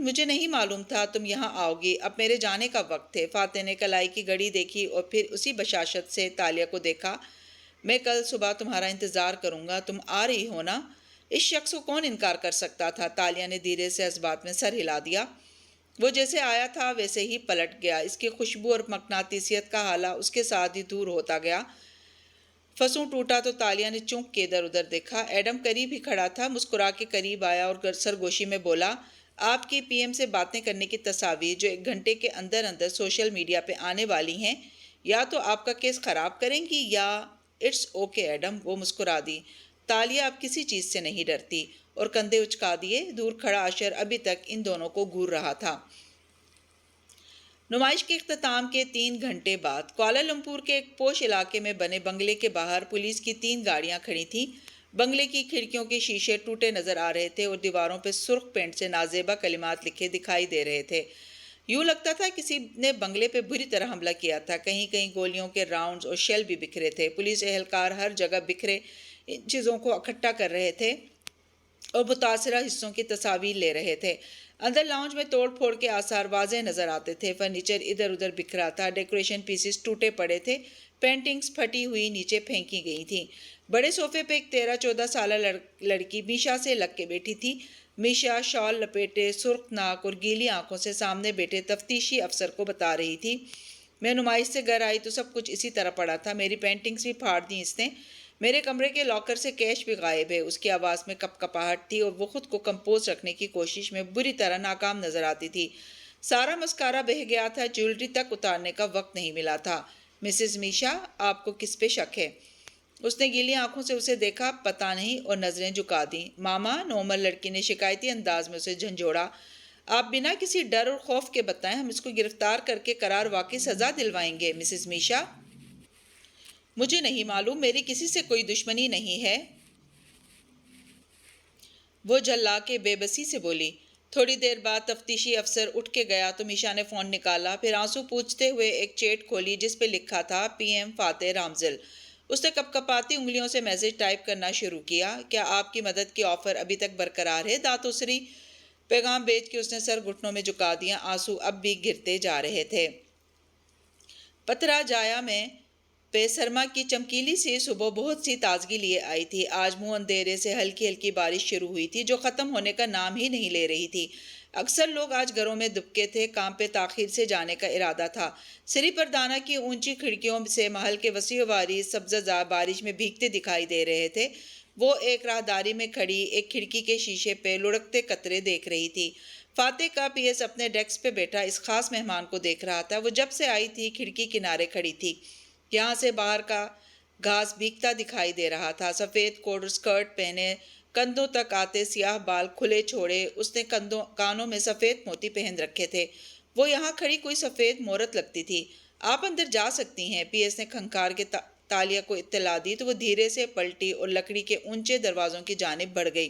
مجھے نہیں معلوم تھا تم یہاں آؤ گی۔ اب میرے جانے کا وقت ہے۔ فاتح نے کلائی کی گھڑی دیکھی اور پھر اسی بشاشت سے تالیہ کو دیکھا۔ میں کل صبح تمہارا انتظار کروں گا، تم آ رہی ہو نا؟ اس شخص کو کون انکار کر سکتا تھا؟ تالیہ نے دھیرے سے اس بات میں سر ہلا دیا۔ وہ جیسے آیا تھا ویسے ہی پلٹ گیا۔ اس کی خوشبو اور مقناطیسیت کا ہالہ اس کے ساتھ ہی دور ہوتا گیا۔ فسوں ٹوٹا تو تالیہ نے چونک کے ادھر ادھر دیکھا۔ ایڈم قریب ہی کھڑا تھا، مسکرا کے قریب آیا اور سرگوشی میں بولا، آپ کی پی ایم سے باتیں کرنے کی تصاویر جو 1 گھنٹے کے اندر اندر سوشل میڈیا پہ آنے والی ہیں، یا تو آپ کا کیس خراب کریں گی یا… اٹس اوکے ایڈم، وہ مسکرا دی۔ تالیہ اب کسی چیز سے نہیں ڈرتی، اور کندھے اچکا دیے۔ دور کھڑا اشر ابھی تک ان دونوں کو گھور رہا تھا۔ نمائش کے اختتام کے 3 گھنٹے بعد کوالالمپور کے ایک پوش علاقے میں بنے بنگلے کے باہر پولیس کی 3 گاڑیاں کھڑی تھیں۔ بنگلے کی کھڑکیوں کے شیشے ٹوٹے نظر آ رہے تھے اور دیواروں پہ سرخ پینٹ سے نازیبا کلمات لکھے دکھائی دے رہے تھے۔ یوں لگتا تھا کسی نے بنگلے پہ بری طرح حملہ کیا تھا۔ کہیں کہیں گولیوں کے راؤنڈز اور شیل بھی بکھرے تھے۔ پولیس اہلکار ہر جگہ بکھرے ان چیزوں کو اکٹھا کر رہے تھے اور متاثرہ حصوں کی تصاویر لے رہے تھے۔ اندر لاؤنج میں توڑ پھوڑ کے آثار واضح نظر آتے تھے۔ فرنیچر ادھر ادھر بکھرا تھا، ڈیکوریشن پیسز ٹوٹے پڑے تھے، پینٹنگز پھٹی ہوئی نیچے پھینکی گئی تھیں۔ بڑے صوفے پہ ایک 13-14 سالہ لڑکی میشا سے لگ کے بیٹھی تھی۔ میشا شال لپیٹے، سرخ ناک اور گیلی آنکھوں سے سامنے بیٹھے تفتیشی افسر کو بتا رہی تھی، میں نمائش سے گھر آئی تو سب کچھ اسی طرح پڑا تھا، میری پینٹنگز بھی پھاڑ دیں اس نے، میرے کمرے کے لاکر سے کیش بھی غائب ہے۔ اس کی آواز میں کپ کپاہٹ تھی اور وہ خود کو کمپوز رکھنے کی کوشش میں بری طرح ناکام نظر آتی تھی۔ سارا مسکارا بہہ گیا تھا، جیولری تک اتارنے کا وقت نہیں ملا تھا۔ مسز میشا، آپ کو کس پہ شک ہے؟ اس نے گیلی آنکھوں سے اسے دیکھا۔ پتہ نہیں، اور نظریں جھکا دیں۔ ماما، نورمل لڑکی نے شکایتی انداز میں اسے جھنجھوڑا، آپ بنا کسی ڈر اور خوف کے بتائیں، ہم اس کو گرفتار کر کے قرار واقعی سزا دلوائیں گے۔ مسز میشا، مجھے نہیں معلوم، میری کسی سے کوئی دشمنی نہیں ہے، وہ جھلا کے بے بسی سے بولی۔ تھوڑی دیر بعد تفتیشی افسر اٹھ کے گیا تو میشا نے فون نکالا، پھر آنسو پوچھتے ہوئے ایک چیٹ کھولی جس پہ لکھا تھا پی ایم فاتح رامزل۔ اس نے کپ کپاتی انگلیوں سے میسج ٹائپ کرنا شروع کیا، کیا آپ کی مدد کی آفر ابھی تک برقرار ہے داتوسری؟ پیغام بھیج کے اس نے سر گھٹنوں میں جھکا دیا، آنسو اب بھی گرتے جا رہے تھے۔ پترا جایا میں پہ سرما کی چمکیلی سی صبح بہت سی تازگی لیے آئی تھی۔ آج منہ اندھیرے سے ہلکی ہلکی بارش شروع ہوئی تھی جو ختم ہونے کا نام ہی نہیں لے رہی تھی۔ اکثر لوگ آج گھروں میں دبکے تھے، کام پہ تاخیر سے جانے کا ارادہ تھا۔ سری پردھانا کی اونچی کھڑکیوں سے محل کے وسیع و عریض سبزہ بارش میں بھیگتے دکھائی دے رہے تھے۔ وہ ایک راہداری میں کھڑی ایک کھڑکی کے شیشے پہ لڑکتے قطرے دیکھ رہی تھی۔ فاتح کا پی ایس اپنے ڈیسک پہ بیٹھا اس خاص مہمان کو دیکھ رہا تھا۔ وہ جب سے آئی تھی کھڑکی کنارے کھڑی تھی، یہاں سے باہر کا گھاس بھیگتا دکھائی دے رہا تھا۔ سفید کوٹ اور سکرٹ پہنے، کندھوں تک آتے سیاہ بال کھلے چھوڑے، اس نے کانوں میں سفید موتی پہن رکھے تھے۔ وہ یہاں کھڑی کوئی سفید مورت لگتی تھی۔ آپ اندر جا سکتی ہیں، پی ایس نے کھنکار کے تالیہ کو اطلاع دی تو وہ دھیرے سے پلٹی اور لکڑی کے اونچے دروازوں کی جانب بڑھ گئی۔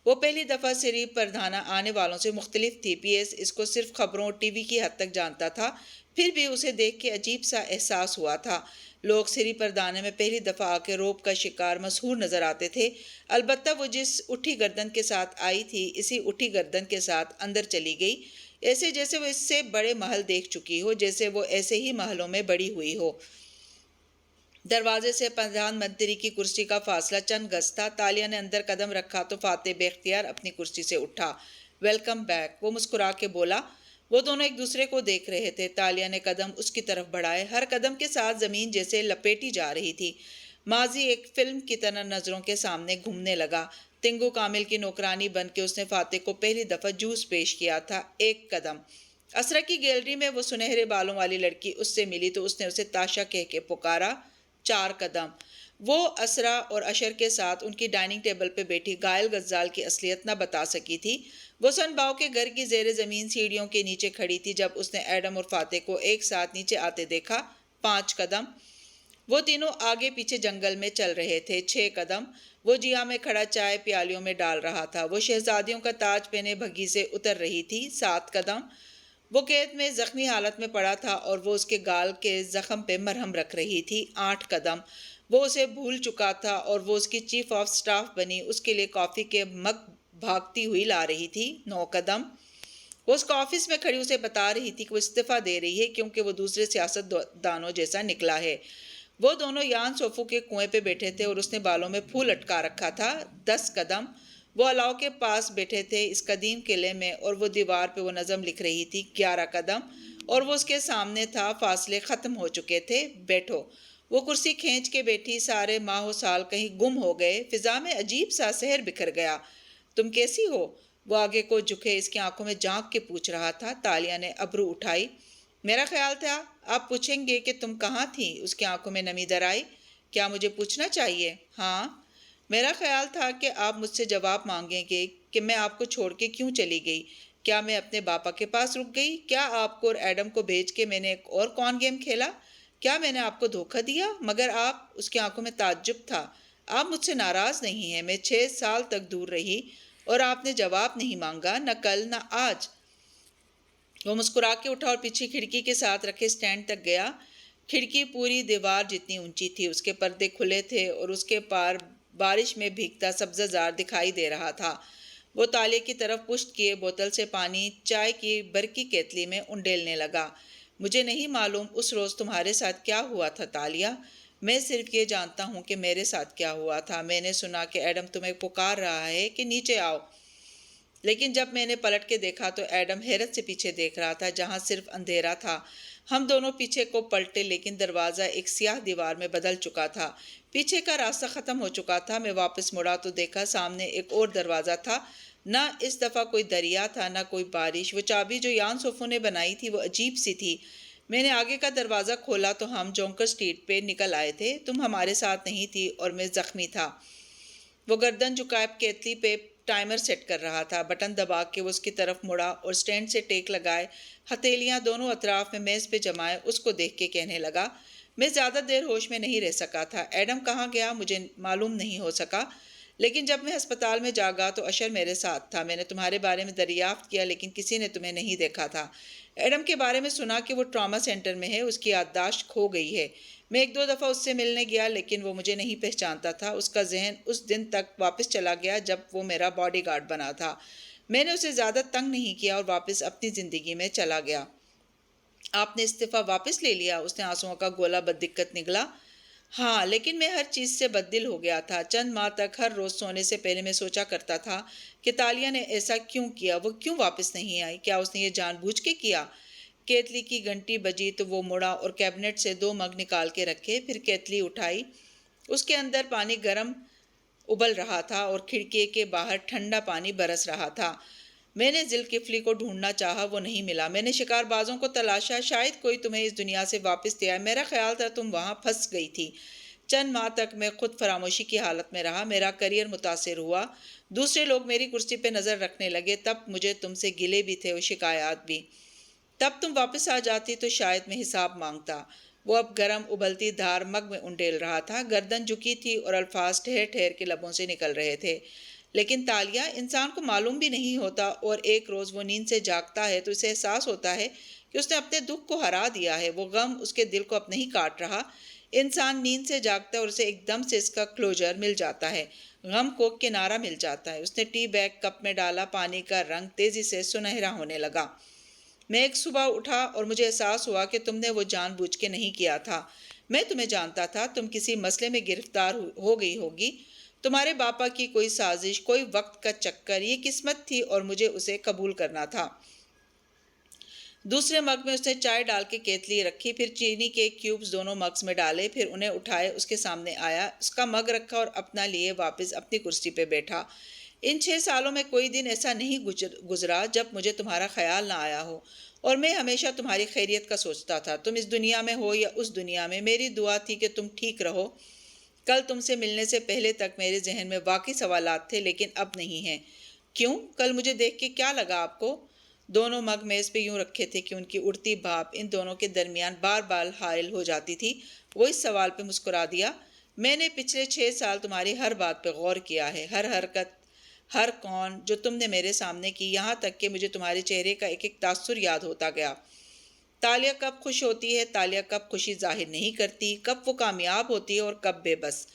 وہ پہلی دفعہ سری پردھانا آنے والوں سے مختلف تھی۔ پی ایس اس کو صرف خبروں اور ٹی وی کی حد تک جانتا تھا، پھر بھی اسے دیکھ کے عجیب سا احساس ہوا تھا۔ لوگ سری پردھانے میں پہلی دفعہ آ کے روب کا شکار مسحور نظر آتے تھے، البتہ وہ جس اٹھی گردن کے ساتھ آئی تھی اسی اٹھی گردن کے ساتھ اندر چلی گئی، ایسے جیسے وہ اس سے بڑے محل دیکھ چکی ہو، جیسے وہ ایسے ہی محلوں میں بڑی ہوئی ہو۔ دروازے سے پردھان منتری کی کرسی کا فاصلہ چند گز تھا۔ تالیہ نے اندر قدم رکھا تو فاتح بے اختیار اپنی کرسی سے اٹھا۔ ویلکم بیک، وہ مسکرا کے بولا۔ وہ دونوں ایک دوسرے کو دیکھ رہے تھے۔ تالیہ نے قدم اس کی طرف بڑھائے، ہر قدم کے ساتھ زمین جیسے لپیٹی جا رہی تھی۔ ماضی ایک فلم کی طرح نظروں کے سامنے گھومنے لگا۔ تنگو کامل کی نوکرانی بن کے اس نے فاتح کو پہلی دفعہ جوس پیش کیا تھا۔ ایک قدم۔ اسرا کی گیلری میں وہ سنہرے بالوں والی لڑکی اس سے ملی تو اس نے اسے تاشا کہہ کے پکارا۔ 4 قدم۔ وہ اسرا اور اشر کے ساتھ ان کی ڈائننگ ٹیبل پہ بیٹھی گائل غزال کی اصلیت نہ بتا سکی تھی۔ وہ سن باؤ کے گھر کی زیر زمین سیڑھیوں کے نیچے کھڑی تھی جب اس نے ایڈم اور فاتح کو ایک ساتھ نیچے آتے دیکھا۔ 5 قدم۔ وہ تینوں آگے پیچھے جنگل میں چل رہے تھے۔ 6 قدم۔ وہ جیا میں کھڑا چائے پیالیوں میں ڈال رہا تھا۔ وہ شہزادیوں کا تاج پہنے بھگی سے اتر رہی تھی۔ 7 قدم۔ وہ قید میں زخمی حالت میں پڑا تھا اور وہ اس کے گال کے زخم پہ مرہم رکھ رہی تھی۔ 8 قدم۔ وہ اسے بھول چکا تھا اور وہ اس کی چیف آف سٹاف بنی اس کے لیے کافی کے مگ بھاگتی ہوئی لا رہی تھی۔ 9 قدم۔ وہ اس کا آفس میں کھڑی اسے بتا رہی تھی کہ وہ استعفیٰ دے رہی ہے کیونکہ وہ دوسرے سیاست دانوں جیسا نکلا ہے۔ وہ دونوں یان سوفو کے کنویں پہ بیٹھے تھے اور اس نے بالوں میں پھول لٹکا رکھا تھا۔ 10 قدم۔ وہ الاؤ کے پاس بیٹھے تھے اس قدیم قلعے میں اور وہ دیوار پہ وہ نظم لکھ رہی تھی۔ 11 قدم۔ اور وہ اس کے سامنے تھا۔ فاصلے ختم ہو چکے تھے۔ بیٹھو۔ وہ کرسی کھینچ کے بیٹھی۔ سارے ماہ و سال کہیں گم ہو گئے۔ فضا میں عجیب سا سحر بکھر گیا۔ تم کیسی ہو؟ وہ آگے کو جھکے اس کی آنکھوں میں جھانک کے پوچھ رہا تھا۔ تالیہ نے ابرو اٹھائی۔ میرا خیال تھا آپ پوچھیں گے کہ تم کہاں تھی۔ اس کی آنکھوں میں نمی در آئی۔ کیا مجھے پوچھنا چاہیے؟ ہاں۔ میرا خیال تھا کہ آپ مجھ سے جواب مانگیں گے کہ میں آپ کو چھوڑ کے کیوں چلی گئی۔ کیا میں اپنے باپا کے پاس رک گئی؟ کیا آپ کو اور ایڈم کو بھیج کے میں نے ایک اور کون گیم کھیلا؟ کیا میں نے آپ کو دھوکہ دیا؟ مگر آپ، اس کی آنکھوں میں تعجب تھا، آپ مجھ سے ناراض نہیں ہیں۔ میں 6 سال تک دور رہی اور آپ نے جواب نہیں مانگا، نہ کل نہ آج۔ وہ مسکرا کے اٹھا اور پیچھے کھڑکی کے ساتھ رکھے سٹینڈ تک گیا۔ کھڑکی پوری دیوار جتنی اونچی تھی۔ اس کے پردے کھلے تھے اور اس کے پار بارش میں بھیگتا سبزہ زار دکھائی دے رہا تھا۔ وہ تالے کی طرف پشت کیے بوتل سے پانی چائے کی برقی کیتلی میں انڈیلنے لگا۔ مجھے نہیں معلوم اس روز تمہارے ساتھ کیا ہوا تھا تالیہ۔ میں صرف یہ جانتا ہوں کہ میرے ساتھ کیا ہوا تھا۔ میں نے سنا کہ ایڈم تمہیں پکار رہا ہے کہ نیچے آؤ، لیکن جب میں نے پلٹ کے دیکھا تو ایڈم حیرت سے پیچھے دیکھ رہا تھا جہاں صرف اندھیرا تھا۔ ہم دونوں پیچھے کو پلٹے لیکن دروازہ ایک سیاہ دیوار میں بدل چکا تھا۔ پیچھے کا راستہ ختم ہو چکا تھا۔ میں واپس مڑا تو دیکھا سامنے ایک اور دروازہ تھا۔ نہ اس دفعہ کوئی دریا تھا نہ کوئی بارش۔ وہ چابی جو یان سوفو نے بنائی تھی وہ عجیب سی تھی۔ میں نے آگے کا دروازہ کھولا تو ہم جونکر سٹریٹ پہ نکل آئے تھے۔ تم ہمارے ساتھ نہیں تھی اور میں زخمی تھا۔ وہ گردن جھکائے کیتلی پہ ٹائمر سیٹ کر رہا تھا۔ بٹن دبا کے وہ اس کی طرف مڑا اور سٹینڈ سے ٹیک لگائے ہتھیلیاں دونوں اطراف میں میز پہ جمائے اس کو دیکھ کے کہنے لگا، میں زیادہ دیر ہوش میں نہیں رہ سکا تھا۔ ایڈم کہاں گیا مجھے معلوم نہیں ہو سکا، لیکن جب میں ہسپتال میں جاگا تو اشر میرے ساتھ تھا۔ میں نے تمہارے بارے میں دریافت کیا لیکن کسی نے تمہیں نہیں دیکھا تھا۔ ایڈم کے بارے میں سنا کہ وہ ٹراما سینٹر میں ہے، اس کی یادداشت کھو گئی ہے۔ میں 1-2 دفعہ اس سے ملنے گیا لیکن وہ مجھے نہیں پہچانتا تھا۔ اس کا ذہن اس دن تک واپس چلا گیا جب وہ میرا باڈی گارڈ بنا تھا۔ میں نے اسے زیادہ تنگ نہیں کیا اور واپس اپنی زندگی میں چلا گیا۔ آپ نے استعفیٰ واپس لے لیا؟ اس نے آنسوؤں کا گولا بددقت نگلا۔ ہاں، لیکن میں ہر چیز سے بددل ہو گیا تھا۔ چند ماہ تک ہر روز سونے سے پہلے میں سوچا کرتا تھا کہ تالیہ نے ایسا کیوں کیا، وہ کیوں واپس نہیں آئی، کیا اس نے یہ جان بوجھ کے کیا؟ کیتلی کی گھنٹی بجی تو وہ مڑا اور کیبنٹ سے 2 مگ نکال کے رکھے، پھر کیتلی اٹھائی۔ اس کے اندر پانی گرم ابل رہا تھا اور کھڑکی کے باہر ٹھنڈا پانی برس رہا تھا۔ میں نے ذی الکفلی کو ڈھونڈنا چاہا، وہ نہیں ملا۔ میں نے شکار بازوں کو تلاشا، شاید کوئی تمہیں اس دنیا سے واپس دے آئے۔ میرا خیال تھا تم وہاں پھنس گئی تھی۔ چند ماہ تک میں خود فراموشی کی حالت میں رہا۔ میرا کیریئر متاثر ہوا، دوسرے لوگ میری کرسی پہ نظر رکھنے لگے۔ تب مجھے تم سے گلے بھی تھے اور شکایات بھی۔ تب تم واپس آ جاتی تو شاید میں حساب مانگتا۔ وہ اب گرم ابلتی دھار مگ میں انڈیل رہا تھا، گردن جھکی تھی اور الفاظ ٹھہر ٹھہر کے لبوں سے نکل رہے تھے۔ لیکن تالیہ، انسان کو معلوم بھی نہیں ہوتا اور ایک روز وہ نیند سے جاگتا ہے تو اسے احساس ہوتا ہے کہ اس نے اپنے دکھ کو ہرا دیا ہے۔ وہ غم اس کے دل کو اب نہیں کاٹ رہا۔ انسان نیند سے جاگتا ہے اور اسے ایک دم سے اس کا کلوجر مل جاتا ہے، غم کو کنارہ مل جاتا ہے۔ اس نے ٹی بیگ کپ میں ڈالا، پانی کا رنگ تیزی سے سنہرا ہونے لگا۔ میں ایک صبح اٹھا اور مجھے احساس ہوا کہ تم نے وہ جان بوجھ کے نہیں کیا تھا۔ میں تمہیں جانتا تھا، تم کسی مسئلے میں گرفتار ہو گئی ہوگی، تمہارے باپا کی کوئی سازش، کوئی وقت کا چکر۔ یہ قسمت تھی اور مجھے اسے قبول کرنا تھا۔ دوسرے مگ میں اس نے چائے ڈال کے کیتلی رکھی، پھر چینی کے کیوبز دونوں مگز میں ڈالے، پھر انہیں اٹھائے اس کے سامنے آیا، اس کا مگ رکھا اور اپنا لیے واپس اپنی کرسی پہ بیٹھا۔ ان 6 سالوں میں کوئی دن ایسا نہیں گزرا جب مجھے تمہارا خیال نہ آیا ہو، اور میں ہمیشہ تمہاری خیریت کا سوچتا تھا۔ تم اس دنیا میں ہو یا اس دنیا میں، میری دعا تھی کہ تم ٹھیک رہو۔ کل تم سے ملنے سے پہلے تک میرے ذہن میں واقعی سوالات تھے لیکن اب نہیں ہیں۔ کیوں؟ کل مجھے دیکھ کے کیا لگا آپ کو؟ دونوں مگ میز پہ یوں رکھے تھے کہ ان کی اڑتی بھاپ ان دونوں کے درمیان بار بار حائل ہو جاتی تھی۔ وہ اس سوال پہ مسکرا دیا۔ میں نے پچھلے 6 سال تمہاری ہر بات پہ غور کیا ہے، ہر حرکت، ہر کون جو تم نے میرے سامنے کی، یہاں تک کہ مجھے تمہارے چہرے کا ایک ایک تاثر یاد ہوتا گیا۔ تالیہ کب خوش ہوتی ہے، تالیہ کب خوشی ظاہر نہیں کرتی، کب وہ کامیاب ہوتی ہے اور کب بے بس۔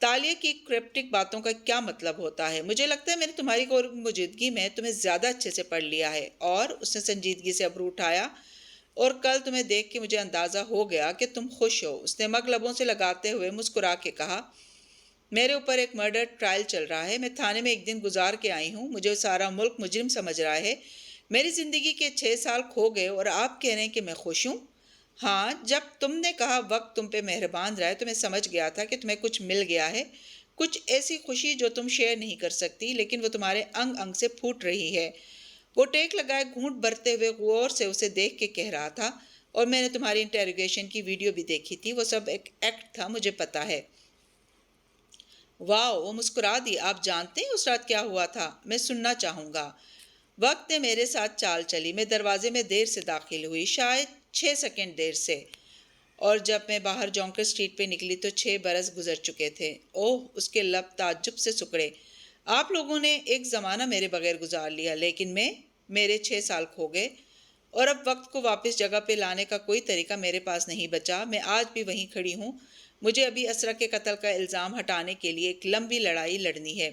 تالیہ کی کرپٹک باتوں کا کیا مطلب ہوتا ہے؟ مجھے لگتا ہے میں نے تمہاری موجودگی میں تمہیں زیادہ اچھے سے پڑھ لیا ہے۔ اور اس نے سنجیدگی سے ابرو اٹھایا۔ اور کل تمہیں دیکھ کے مجھے اندازہ ہو گیا کہ تم خوش ہو۔ اس نے مگ لبوں سے لگاتے ہوئے مسکرا کے کہا، میرے اوپر ایک مرڈر ٹرائل چل رہا ہے، میں تھانے میں ایک دن گزار کے آئی ہوں، مجھے سارا ملک مجرم سمجھ رہا ہے، میری زندگی کے 6 سال کھو گئے اور آپ کہہ رہے ہیں کہ میں خوش ہوں؟ ہاں، جب تم نے کہا وقت تم پہ مہربان رہا ہے تو میں سمجھ گیا تھا کہ تمہیں کچھ مل گیا ہے، کچھ ایسی خوشی جو تم شیئر نہیں کر سکتی، لیکن وہ تمہارے انگ انگ سے پھوٹ رہی ہے۔ وہ ٹیک لگائے گھونٹ بھرتے ہوئے غور سے اسے دیکھ کے کہہ رہا تھا، اور میں نے تمہاری انٹیروگیشن کی ویڈیو بھی دیکھی تھی، وہ سب ایک ایکٹ تھا، مجھے پتا ہے۔ واو، وہ مسکرا دی۔ آپ جانتے ہیں اس رات کیا ہوا تھا؟ میں سننا چاہوں گا۔ وقت نے میرے ساتھ چال چلی، میں دروازے میں دیر سے داخل ہوئی، شاید 6 سیکنڈ دیر سے، اور جب میں باہر جونکر اسٹریٹ پہ نکلی تو 6 برس گزر چکے تھے۔ اوہ، اس کے لب تعجب سے سکڑے۔ آپ لوگوں نے ایک زمانہ میرے بغیر گزار لیا، لیکن میرے 6 سال کھو گئے، اور اب وقت کو واپس جگہ پہ لانے کا کوئی طریقہ میرے پاس نہیں بچا۔ میں آج بھی وہیں کھڑی ہوں، مجھے ابھی اسرا کے قتل کا الزام ہٹانے کے لیے ایک لمبی لڑائی لڑنی ہے۔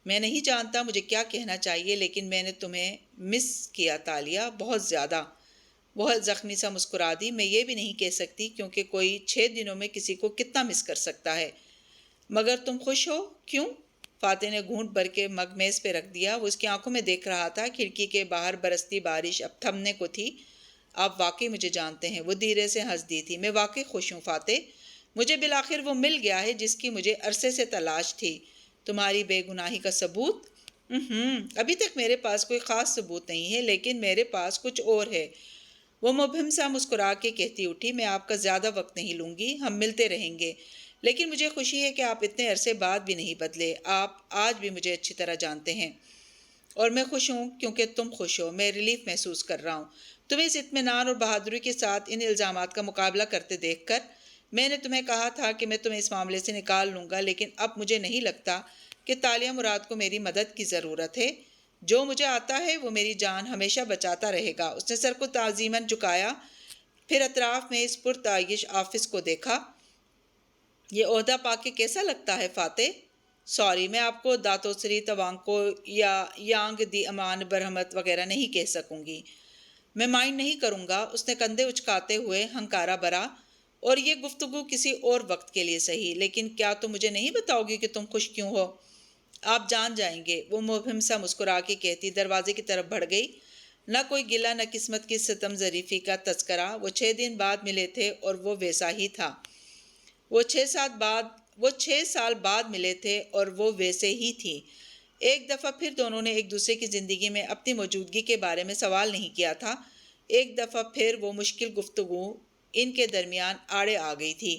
میں نہیں جانتا مجھے کیا کہنا چاہیے، لیکن میں نے تمہیں مس کیا تالیہ، بہت زیادہ۔ بہت زخمی سا مسکرا دی۔ میں یہ بھی نہیں کہہ سکتی کیونکہ کوئی 6 دنوں میں کسی کو کتنا مس کر سکتا ہے۔ مگر تم خوش ہو؟ کیوں؟ فاتح نے گھونٹ بھر کے مگ میز پہ رکھ دیا۔ وہ اس کی آنکھوں میں دیکھ رہا تھا، کھڑکی کے باہر برستی بارش اب تھمنے کو تھی۔ آپ واقعی مجھے جانتے ہیں، وہ دھیرے سے ہنس دی تھی۔ میں واقعی خوش ہوں فاتح، مجھے بالآخر وہ مل گیا ہے جس کی مجھے عرصے سے تلاش تھی، تمہاری بے گناہی کا ثبوت۔ ابھی تک میرے پاس کوئی خاص ثبوت نہیں ہے، لیکن میرے پاس کچھ اور ہے، وہ مبہم سا مسکرا کے کہتی اٹھی۔ میں آپ کا زیادہ وقت نہیں لوں گی، ہم ملتے رہیں گے، لیکن مجھے خوشی ہے کہ آپ اتنے عرصے بعد بھی نہیں بدلے، آپ آج بھی مجھے اچھی طرح جانتے ہیں، اور میں خوش ہوں کیونکہ تم خوش ہو۔ میں ریلیف محسوس کر رہا ہوں تمہیں اس اطمینان اور بہادری کے ساتھ ان الزامات کا مقابلہ کرتے دیکھ کر۔ میں نے تمہیں کہا تھا کہ میں تمہیں اس معاملے سے نکال لوں گا، لیکن اب مجھے نہیں لگتا کہ تالیہ مراد کو میری مدد کی ضرورت ہے۔ جو مجھے آتا ہے وہ میری جان ہمیشہ بچاتا رہے گا۔ اس نے سر کو تعظیماً جھکایا، پھر اطراف میں اس پرتعیش آفس کو دیکھا۔ یہ عہدہ پا کے کیسا لگتا ہے فاتح؟ سوری، میں آپ کو داتو سری توانکو یا یانگ دی امان برہمت وغیرہ نہیں کہہ سکوں گی۔ میں مائنڈ نہیں کروں گا، اس نے کندھے اچکاتے ہوئے ہنکارا بھرا، اور یہ گفتگو کسی اور وقت کے لیے صحیح، لیکن کیا تم مجھے نہیں بتاؤ گی کہ تم خوش کیوں ہو؟ آپ جان جائیں گے، وہ مبہم سا مسکرا کے کہتی دروازے کی طرف بڑھ گئی۔ نہ کوئی گلہ، نہ قسمت کی ستم ظریفی کا تذکرہ۔ وہ 6 دن بعد ملے تھے اور وہ ویسا ہی تھا۔ وہ 6 سال بعد ملے تھے اور وہ ویسے ہی تھی۔ ایک دفعہ پھر دونوں نے ایک دوسرے کی زندگی میں اپنی موجودگی کے بارے میں سوال نہیں کیا تھا۔ ایک دفعہ پھر وہ مشکل گفتگو ان کے درمیان آڑے آ گئی تھی۔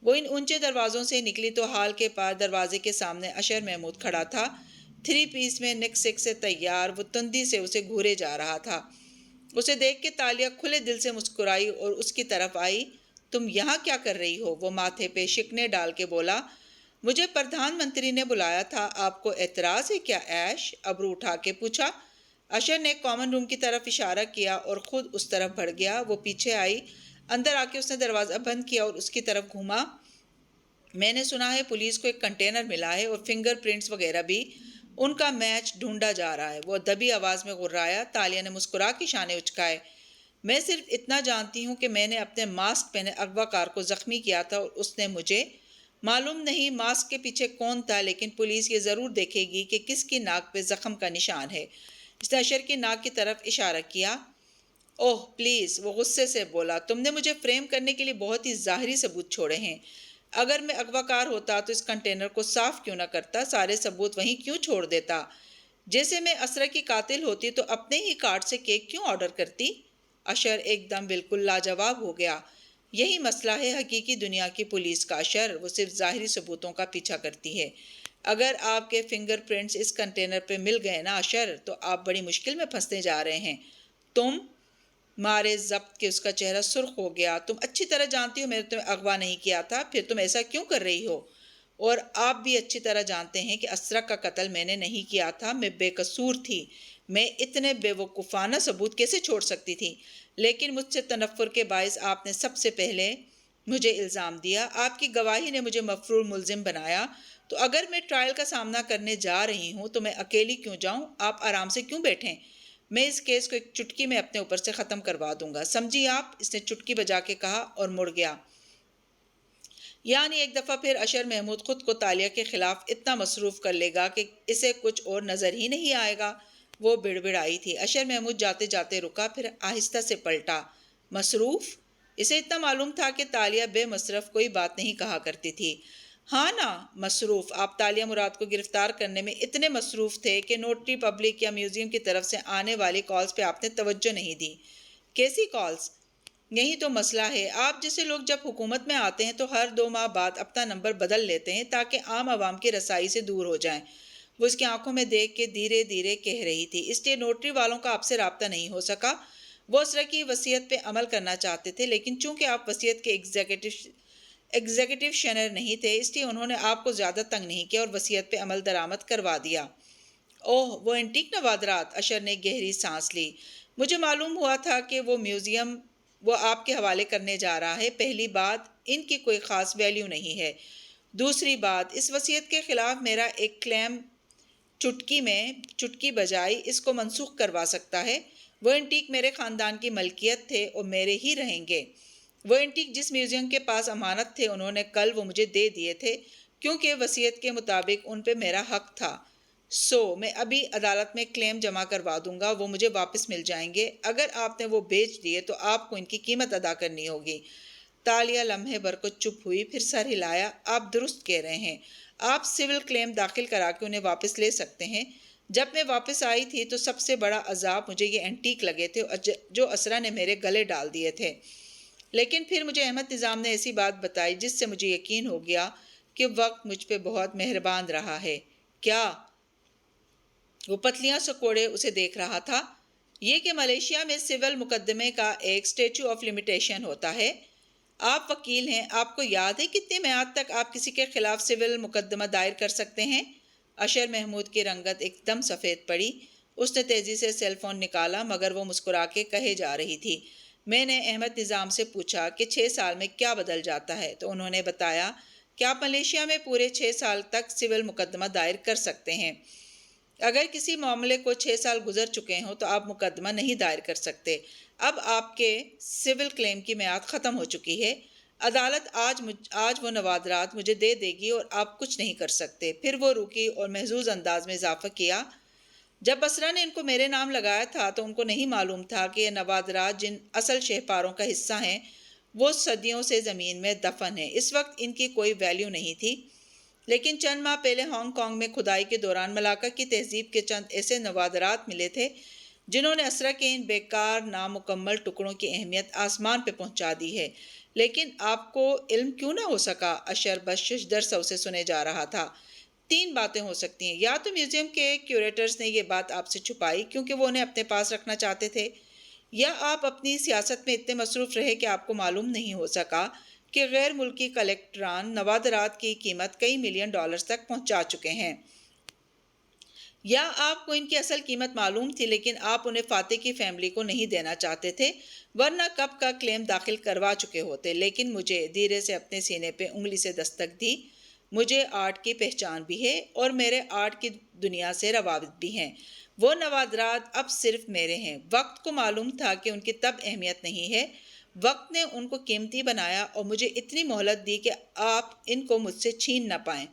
وہ ان اونچے دروازوں سے نکلی تو ہال کے پاس دروازے کے سامنے اشر محمود کھڑا تھا، 3 پیس میں نک سک سے تیار۔ وہ تندی سے اسے گھورے جا رہا تھا۔ اسے دیکھ کے تالیہ کھلے دل سے مسکرائی اور اس کی طرف آئی۔ تم یہاں کیا کر رہی ہو؟ وہ ماتھے پہ شکنے ڈال کے بولا، مجھے پردھان منتری نے بلایا تھا، آپ کو اعتراض ہے کیا ایش؟ ابرو اٹھا کے پوچھا۔ اشر نے کامن روم کی طرف اشارہ کیا اور خود اس طرف بڑھ گیا۔ وہ پیچھے آئی، اندر آ کے اس نے دروازہ بند کیا اور اس کی طرف گھوما۔ میں نے سنا ہے پولیس کو ایک کنٹینر ملا ہے اور فنگر پرنٹس وغیرہ بھی، ان کا میچ ڈھونڈا جا رہا ہے۔ وہ دبی آواز میں غرایا۔ تالیہ نے مسکرا کے شانے اچکائے۔ میں صرف اتنا جانتی ہوں کہ میں نے اپنے ماسک پہنے اغوا کار کو زخمی کیا تھا اور اس نے مجھے، معلوم نہیں ماسک کے پیچھے کون تھا، لیکن پولیس یہ ضرور دیکھے گی کہ کس کی ناک پہ زخم کا نشان ہے۔ اس نے اشر کی ناک کی طرف اشارہ کیا۔ اوہ پلیز، وہ غصے سے بولا، تم نے مجھے فریم کرنے کے لیے بہت ہی ظاہری ثبوت چھوڑے ہیں۔ اگر میں اغوا کار ہوتا تو اس کنٹینر کو صاف کیوں نہ کرتا، سارے ثبوت وہیں کیوں چھوڑ دیتا؟ جیسے میں اسرا کی قاتل ہوتی تو اپنے ہی کارٹ سے کیک کیوں آرڈر کرتی؟ اشر ایک دم بالکل لاجواب ہو گیا۔ یہی مسئلہ ہے حقیقی دنیا کی پولیس کا اشر، وہ صرف ظاہری ثبوتوں کا پیچھا کرتی ہے۔ اگر آپ کے فنگر پرنٹس اس کنٹینر پہ مل گئے نا اشر، تو آپ بڑی مشکل میں پھنسنے جا رہے ہیں۔ تم مارے ضبط کے اس کا چہرہ سرخ ہو گیا۔ تم اچھی طرح جانتی ہو میں نے تمہیں اغوا نہیں کیا تھا، پھر تم ایسا کیوں کر رہی ہو؟ اور آپ بھی اچھی طرح جانتے ہیں کہ اسرا کا قتل میں نے نہیں کیا تھا، میں بے قصور تھی۔ میں اتنے بے وقوفانہ ثبوت کیسے چھوڑ سکتی تھی؟ لیکن مجھ سے تنفر کے باعث آپ نے سب سے پہلے مجھے الزام دیا۔ آپ کی گواہی نے مجھے مفرور ملزم بنایا۔ تو اگر میں ٹرائل کا سامنا کرنے جا رہی ہوں تو میں اکیلی کیوں جاؤں؟ آپ آرام سے کیوں بیٹھیں؟ میں اس کیس کو ایک چٹکی میں اپنے اوپر سے ختم کروا دوں گا، سمجھی آپ؟ اس نے چٹکی بجا کے کہا اور مڑ گیا۔ یعنی ایک دفعہ پھر اشر محمود خود کو تالیہ کے خلاف اتنا مصروف کر لے گا کہ اسے کچھ اور نظر ہی نہیں آئے گا۔ وہ بڑبڑائی تھی۔ اشر محمود جاتے جاتے رکا، پھر آہستہ سے پلٹا۔ مصروف؟ اسے اتنا معلوم تھا کہ تالیہ بے مصرف کوئی بات نہیں کہا کرتی تھی۔ ہاں نا، مصروف۔ آپ تالیہ مراد کو گرفتار کرنے میں اتنے مصروف تھے کہ نوٹری پبلک یا میوزیم کی طرف سے آنے والی کالز پہ آپ نے توجہ نہیں دی۔ کیسی کالز؟ یہی تو مسئلہ ہے۔ آپ جیسے لوگ جب حکومت میں آتے ہیں تو ہر 2 ماہ بعد اپنا نمبر بدل لیتے ہیں تاکہ عام عوام کی رسائی سے دور ہو جائیں۔ وہ اس کی آنکھوں میں دیکھ کے دھیرے دھیرے کہہ رہی تھی، اس لیے نوٹری والوں کا آپ سے رابطہ نہیں ہو سکا۔ وہ اسرا کی وصیت پہ عمل کرنا چاہتے تھے، لیکن چونکہ آپ وصیت کے ایگزیکٹو شنر نہیں تھے، اس لیے انہوں نے آپ کو زیادہ تنگ نہیں کیا اور وصیت پہ عمل درآمد کروا دیا۔ اوہ، وہ اینٹیک نوادرات! اشر نے گہری سانس لی۔ مجھے معلوم ہوا تھا کہ وہ میوزیم وہ آپ کے حوالے کرنے جا رہا ہے۔ پہلی بات، ان کی کوئی خاص ویلیو نہیں ہے۔ دوسری بات، اس وصیت کے خلاف میرا ایک کلیم چٹکی بجائی اس کو منسوخ کروا سکتا ہے۔ وہ اینٹیک میرے خاندان کی ملکیت تھے اور میرے ہی رہیں گے۔ وہ اینٹیک جس میوزیم کے پاس امانت تھے انہوں نے کل وہ مجھے دے دیے تھے، کیونکہ وصیت کے مطابق ان پہ میرا حق تھا۔ میں ابھی عدالت میں کلیم جمع کروا دوں گا، وہ مجھے واپس مل جائیں گے۔ اگر آپ نے وہ بیچ دیے تو آپ کو ان کی قیمت ادا کرنی ہوگی۔ تالیہ لمحے بھر کو چپ ہوئی، پھر سر ہلایا۔ آپ درست کہہ رہے ہیں۔ آپ سول کلیم داخل کرا کے انہیں واپس لے سکتے ہیں۔ جب میں واپس آئی تھی تو سب سے بڑا عذاب مجھے یہ اینٹیک لگے تھے جو اسرا نے میرے گلے ڈال دیے تھے۔ لیکن پھر مجھے احمد نظام نے ایسی بات بتائی جس سے مجھے یقین ہو گیا کہ وقت مجھ پہ بہت مہربان رہا ہے۔ کیا؟ وہ پتلیاں سکوڑے اسے دیکھ رہا تھا۔ یہ کہ ملیشیا میں سول مقدمے کا ایک اسٹیچو آف لیمیٹیشن ہوتا ہے۔ آپ وکیل ہیں، آپ کو یاد ہے کتنی میعاد تک آپ کسی کے خلاف سول مقدمہ دائر کر سکتے ہیں؟ اشر محمود کی رنگت ایک دم سفید پڑی۔ اس نے تیزی سے سیل فون نکالا، مگر وہ مسکرا کے کہے جا رہی تھی۔ میں نے احمد نظام سے پوچھا کہ 6 سال میں کیا بدل جاتا ہے، تو انہوں نے بتایا کہ آپ ملیشیا میں پورے 6 سال تک سول مقدمہ دائر کر سکتے ہیں۔ اگر کسی معاملے کو 6 سال گزر چکے ہوں تو آپ مقدمہ نہیں دائر کر سکتے۔ اب آپ کے سول کلیم کی میعاد ختم ہو چکی ہے۔ عدالت آج وہ نوادرات مجھے دے دے گی اور آپ کچھ نہیں کر سکتے۔ پھر وہ رکی اور محظوظ انداز میں اضافہ کیا، جب اسرا نے ان کو میرے نام لگایا تھا تو ان کو نہیں معلوم تھا کہ یہ نوادرات جن اصل شہپاروں کا حصہ ہیں وہ صدیوں سے زمین میں دفن ہیں۔ اس وقت ان کی کوئی ویلیو نہیں تھی، لیکن چند ماہ پہلے ہانگ کانگ میں کھدائی کے دوران ملاکا کی تہذیب کے چند ایسے نوادرات ملے تھے جنہوں نے اسرا کے ان بیکار نامکمل ٹکڑوں کی اہمیت آسمان پہ پہنچا دی ہے۔ لیکن آپ کو علم کیوں نہ ہو سکا؟ اشر بخشش در سے اسے سنے جا رہا تھا۔ 3 باتیں ہو سکتی ہیں، یا تو میوزیم کے کیوریٹرز نے یہ بات آپ سے چھپائی کیونکہ وہ انہیں اپنے پاس رکھنا چاہتے تھے، یا آپ اپنی سیاست میں اتنے مصروف رہے کہ آپ کو معلوم نہیں ہو سکا کہ غیر ملکی کلیکٹران نوادرات کی قیمت کئی ملین ڈالرز تک پہنچا چکے ہیں، یا آپ کو ان کی اصل قیمت معلوم تھی لیکن آپ انہیں فاتح کی فیملی کو نہیں دینا چاہتے تھے، ورنہ کب کا کلیم داخل کروا چکے ہوتے۔ لیکن مجھے دھیرے سے اپنے سینے پہ انگلی سے دستک دی، مجھے آرٹ کی پہچان بھی ہے اور میرے آرٹ کی دنیا سے روابط بھی ہیں۔ وہ نوادرات اب صرف میرے ہیں۔ وقت کو معلوم تھا کہ ان کی تب اہمیت نہیں ہے، وقت نے ان کو قیمتی بنایا اور مجھے اتنی مہلت دی کہ آپ ان کو مجھ سے چھین نہ پائیں۔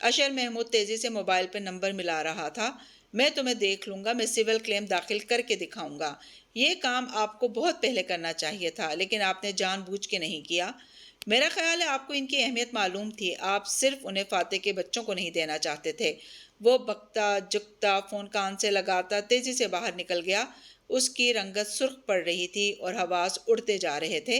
اشر محمود تیزی سے موبائل پہ نمبر ملا رہا تھا۔ میں تمہیں دیکھ لوں گا، میں سول کلیم داخل کر کے دکھاؤں گا۔ یہ کام آپ کو بہت پہلے کرنا چاہیے تھا، لیکن آپ نے جان بوجھ کے نہیں کیا۔ میرا خیال ہے آپ کو ان کی اہمیت معلوم تھی، آپ صرف انہیں فاتح کے بچوں کو نہیں دینا چاہتے تھے۔ وہ بکتا جگتا فون کان سے لگاتا تیزی سے باہر نکل گیا۔ اس کی رنگت سرخ پڑ رہی تھی اور حواس اڑتے جا رہے تھے۔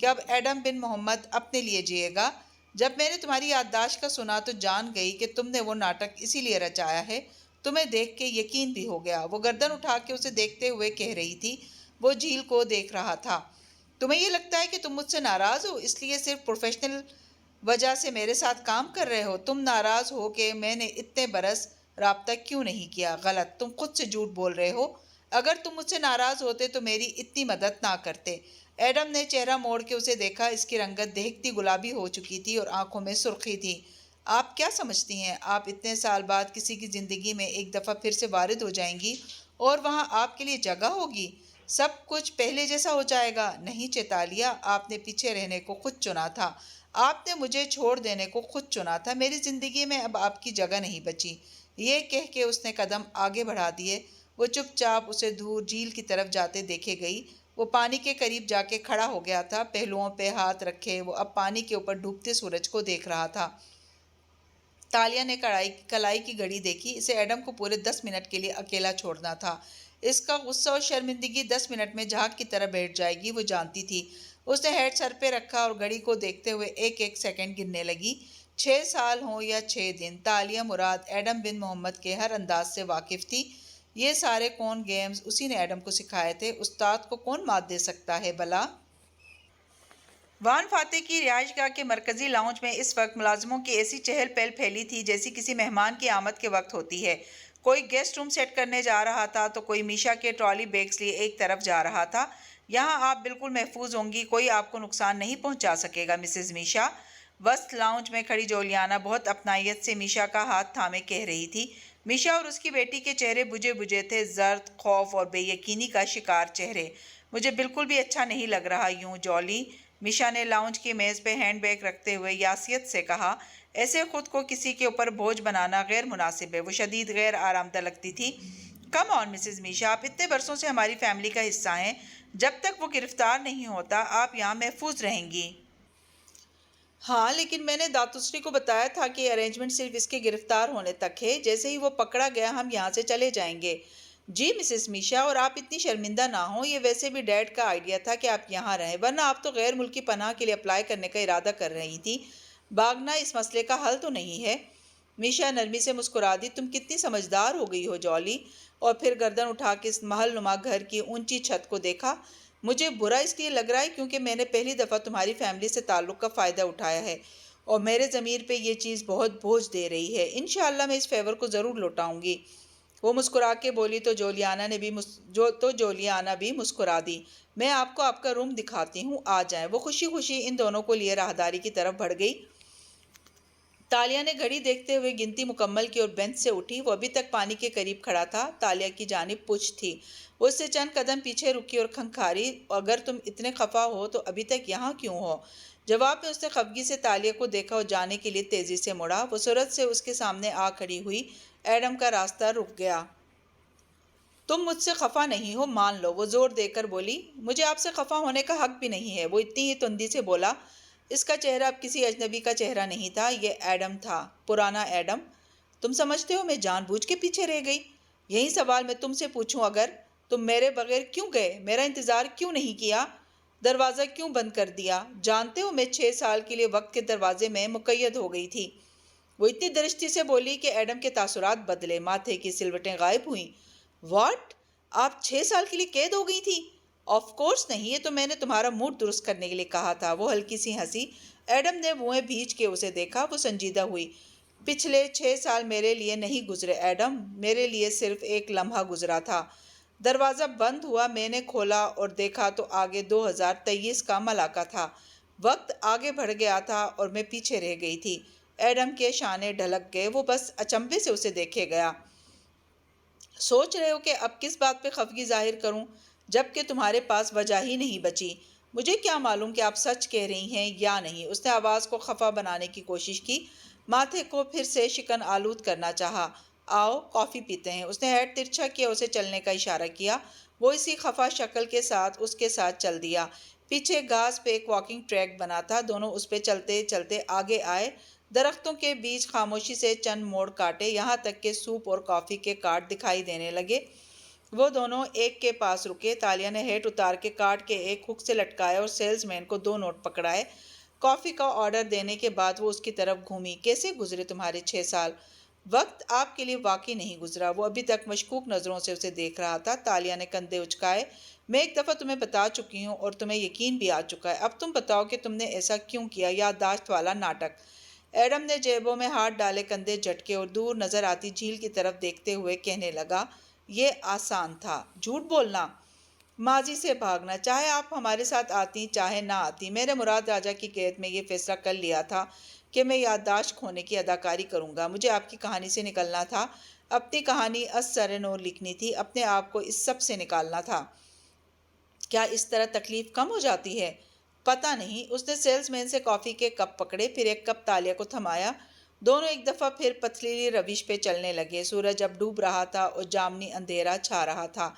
کہ اب ایڈم بن محمد اپنے لیے جیے گا۔ جب میں نے تمہاری یادداشت کا سنا تو جان گئی کہ تم نے وہ ناٹک اسی لیے رچایا ہے۔ تمہیں دیکھ کے یقین بھی ہو گیا۔ وہ گردن اٹھا کے اسے دیکھتے ہوئے کہہ رہی تھی۔ وہ جھیل کو دیکھ رہا تھا۔ تمہیں یہ لگتا ہے کہ تم مجھ سے ناراض ہو، اس لیے صرف پروفیشنل وجہ سے میرے ساتھ کام کر رہے ہو؟ تم ناراض ہو کہ میں نے اتنے برس رابطہ کیوں نہیں کیا؟ غلط، تم خود سے جھوٹ بول رہے ہو۔ اگر تم مجھ سے ناراض ہوتے تو میری اتنی مدد نہ کرتے۔ ایڈم نے چہرہ موڑ کے اسے دیکھا۔ اس کی رنگت دہکتی گلابی ہو چکی تھی اور آنکھوں میں سرخی تھی۔ آپ کیا سمجھتی ہیں آپ اتنے سال بعد کسی کی زندگی میں ایک دفعہ پھر سے وارد ہو جائیں گی اور وہاں آپ کے لیے جگہ ہوگی؟ سب کچھ پہلے جیسا ہو جائے گا؟ نہیں چیتالیہ، آپ نے پیچھے رہنے کو خود چنا تھا۔ آپ نے مجھے چھوڑ دینے کو خود چنا تھا۔ میری زندگی میں اب آپ کی جگہ نہیں بچی۔ یہ کہہ کے اس نے قدم آگے بڑھا دیے۔ وہ چپ چاپ اسے دور جھیل کی طرف جاتے دیکھے گئی۔ وہ پانی کے قریب جا کے کھڑا ہو گیا تھا، پہلوؤں پہ ہاتھ رکھے وہ اب پانی کے اوپر ڈوبتے سورج کو دیکھ رہا تھا۔ تالیہ نے کلائی کی گھڑی دیکھی۔ اسے ایڈم کو پورے 10 منٹ کے لیے اکیلا چھوڑنا تھا۔ اس کا غصہ اور شرمندگی 10 منٹ میں جھاگ کی طرح بیٹھ جائے گی، وہ جانتی تھی۔ اس نے ہیڈ سر پہ رکھا اور گھڑی کو دیکھتے ہوئے ایک ایک سیکنڈ گننے لگی۔ 6 سال ہوں یا 6 دن، تالیہ مراد ایڈم بن محمد کے ہر انداز سے واقف تھی۔ یہ سارے کون گیمز اسی نے ایڈم کو سکھائے تھے۔ استاد کو کون مات دے سکتا ہے بھلا؟ وان فاتح کی رہائش گاہ کے مرکزی لاؤنج میں اس وقت ملازموں کی ایسی چہل پہل پھیلی تھی جیسی کسی مہمان کی آمد کے وقت ہوتی ہے۔ کوئی گیسٹ روم سیٹ کرنے جا رہا تھا تو کوئی میشا کے ٹرالی بیگز لیے ایک طرف جا رہا تھا۔ یہاں آپ بالکل محفوظ ہوں گی، کوئی آپ کو نقصان نہیں پہنچا سکے گا مسز میشا۔ وسط لاؤنج میں کھڑی جولیانا بہت اپنائیت سے میشا کا ہاتھ تھامے کہہ رہی تھی۔ میشا اور اس کی بیٹی کے چہرے بجھے بجھے تھے، زرد، خوف اور بے یقینی کا شکار چہرے۔ مجھے بالکل بھی اچھا نہیں لگ رہا یوں جولی، میشا نے لاؤنج کی میز پہ ہینڈ بیگ رکھتے ہوئے یاسیت سے کہا۔ ایسے خود کو کسی کے اوپر بوجھ بنانا غیر مناسب ہے۔ وہ شدید غیر آرامدہ لگتی تھی۔ کم آن مسز میشا، آپ اتنے برسوں سے ہماری فیملی کا حصہ ہیں۔ جب تک وہ گرفتار نہیں ہوتا آپ یہاں محفوظ رہیں گی۔ ہاں، لیکن میں نے داتسری کو بتایا تھا کہ یہ ارینجمنٹ صرف اس کے گرفتار ہونے تک ہے۔ جیسے ہی وہ پکڑا گیا ہم یہاں سے چلے جائیں گے۔ جی مسز میشا، اور آپ اتنی شرمندہ نہ ہوں، یہ ویسے بھی ڈیڈ کا آئیڈیا تھا کہ آپ یہاں رہیں، ورنہ آپ تو غیر ملکی پناہ کے لیے اپلائی کرنے کا ارادہ کر رہی تھی۔ بھاگنا اس مسئلے کا حل تو نہیں ہے۔ میشا نرمی سے مسکرا دی۔ تم کتنی سمجھدار ہو گئی ہو جولی، اور پھر گردن اٹھا کے اس محل نما گھر کی اونچی چھت کو دیکھا۔ مجھے برا اس لیے لگ رہا ہے کیونکہ میں نے پہلی دفعہ تمہاری فیملی سے تعلق کا فائدہ اٹھایا ہے اور میرے ضمیر پہ یہ چیز بہت بوجھ دے رہی ہے۔ انشاءاللہ میں اس فیور کو ضرور لوٹاؤں گی۔ وہ مسکرا کے بولی تو جولیانا بھی مسکرا دی۔ میں آپ کو آپ کا روم دکھاتی ہوں، آ جائیں۔ وہ خوشی خوشی ان دونوں کو لیے راہداری کی طرف بڑھ گئی۔ تالیہ نے گھڑی دیکھتے ہوئے گنتی مکمل کی اور بینچ سے اٹھی۔ وہ ابھی تک پانی کے قریب کھڑا تھا۔ تالیہ کی جانب پچھ تھی۔ وہ اس سے چند قدم پیچھے رکی اور کھنکھاری، اگر تم اتنے خفا ہو تو ابھی تک یہاں کیوں ہو؟ جواب میں اس نے خفگی سے تالیہ کو دیکھا اور جانے کے لیے تیزی سے مڑا۔ وہ سرعت سے اس کے سامنے آ کھڑی ہوئی۔ ایڈم کا راستہ رک گیا۔ تم مجھ سے خفا نہیں ہو، مان لو، وہ زور دے کر بولی۔ مجھے آپ سے خفا ہونے کا حق بھی نہیں ہے، وہ اتنی ہی تندی سے بولا۔ اس کا چہرہ اب کسی اجنبی کا چہرہ نہیں تھا، یہ ایڈم تھا، پرانا ایڈم۔ تم سمجھتے ہو میں جان بوجھ کے پیچھے رہ گئی؟ یہی سوال میں تم سے پوچھوں، اگر تم میرے بغیر کیوں گئے؟ میرا انتظار کیوں نہیں کیا؟ دروازہ کیوں بند کر دیا؟ جانتے ہو میں 6 سال کے لیے وقت کے دروازے میں مقید ہو گئی تھی۔ وہ اتنی درستی سے بولی کہ ایڈم کے تاثرات بدلے، ماتھے کی سلوٹیں غائب ہوئیں۔ واٹ؟ آپ 6 سال کے لیے قید ہو گئی تھی؟ آف کورس نہیں، یہ تو میں نے تمہارا موڈ درست کرنے کے لیے کہا تھا۔ وہ ہلکی سی ہنسی۔ ایڈم نے منہیں بھیج کے اسے دیکھا۔ وہ سنجیدہ ہوئی۔ پچھلے 6 سال میرے لیے نہیں گزرے ایڈم، میرے لیے صرف ایک لمحہ گزرا تھا۔ دروازہ بند ہوا، میں نے کھولا اور دیکھا تو آگے 2023 کا ملاقہ تھا۔ وقت آگے بڑھ گیا تھا اور میں پیچھے رہ گئی تھی۔ ایڈم کے شانے ڈھلک گئے، وہ بس اچنبھے سے اسے دیکھے گیا۔ سوچ رہے ہو کہ اب کس بات پہ خفگی ظاہر کروں جبکہ تمہارے پاس وجہ ہی نہیں بچی؟ مجھے کیا معلوم کہ آپ سچ کہہ رہی ہیں یا نہیں؟ اس نے آواز کو خفا بنانے کی کوشش کی، ماتھے کو پھر سے شکن آلود کرنا چاہا۔ آؤ کافی پیتے ہیں۔ اس نے ہیڈ ترچھا کیا، اسے چلنے کا اشارہ کیا۔ وہ اسی خفا شکل کے ساتھ اس کے ساتھ چل دیا۔ پیچھے گھاس پہ ایک واکنگ ٹریک بنا تھا، دونوں اس پہ چلتے چلتے آگے آئے۔ درختوں کے بیچ خاموشی سے چند موڑ کاٹے، یہاں تک کہ سوپ اور کافی کے کارٹ دکھائی دینے لگے۔ وہ دونوں ایک کے پاس رکے۔ تالیہ نے ہیٹ اتار کے کارڈ کے ایک ہک سے لٹکایا اور سیلز مین کو 2 نوٹ پکڑائے۔ کافی کا آرڈر دینے کے بعد وہ اس کی طرف گھومی۔ کیسے گزرے تمہارے 6 سال؟ وقت آپ کے لیے واقعی نہیں گزرا۔ وہ ابھی تک مشکوک نظروں سے اسے دیکھ رہا تھا۔ تالیہ نے کندھے اچکائے۔ میں ایک دفعہ تمہیں بتا چکی ہوں اور تمہیں یقین بھی آ چکا ہے۔ اب تم بتاؤ کہ تم نے ایسا کیوں کیا؟ یادداشت والا ناٹک۔ ایڈم نے جیبوں میں ہاتھ ڈالے، کندھے جھٹکے اور دور نظر آتی جھیل کی طرف دیکھتے ہوئے کہنے لگا، یہ آسان تھا۔ جھوٹ بولنا، ماضی سے بھاگنا، چاہے آپ ہمارے ساتھ آتی چاہے نہ آتی۔ میں نے مراد راجہ کی قید میں یہ فیصلہ کر لیا تھا کہ میں یادداشت کھونے کی اداکاری کروں گا۔ مجھے آپ کی کہانی سے نکلنا تھا، اپنی کہانی از سر نو لکھنی تھی، اپنے آپ کو اس سب سے نکالنا تھا۔ کیا اس طرح تکلیف کم ہو جاتی ہے؟ پتہ نہیں۔ اس نے سیلز مین سے کافی کے کپ پکڑے، پھر ایک کپ تالیہ کو تھمایا۔ دونوں ایک دفعہ پھر پتھریلی روش پہ چلنے لگے۔ سورج اب ڈوب رہا تھا اور جامنی اندھیرا چھا رہا تھا۔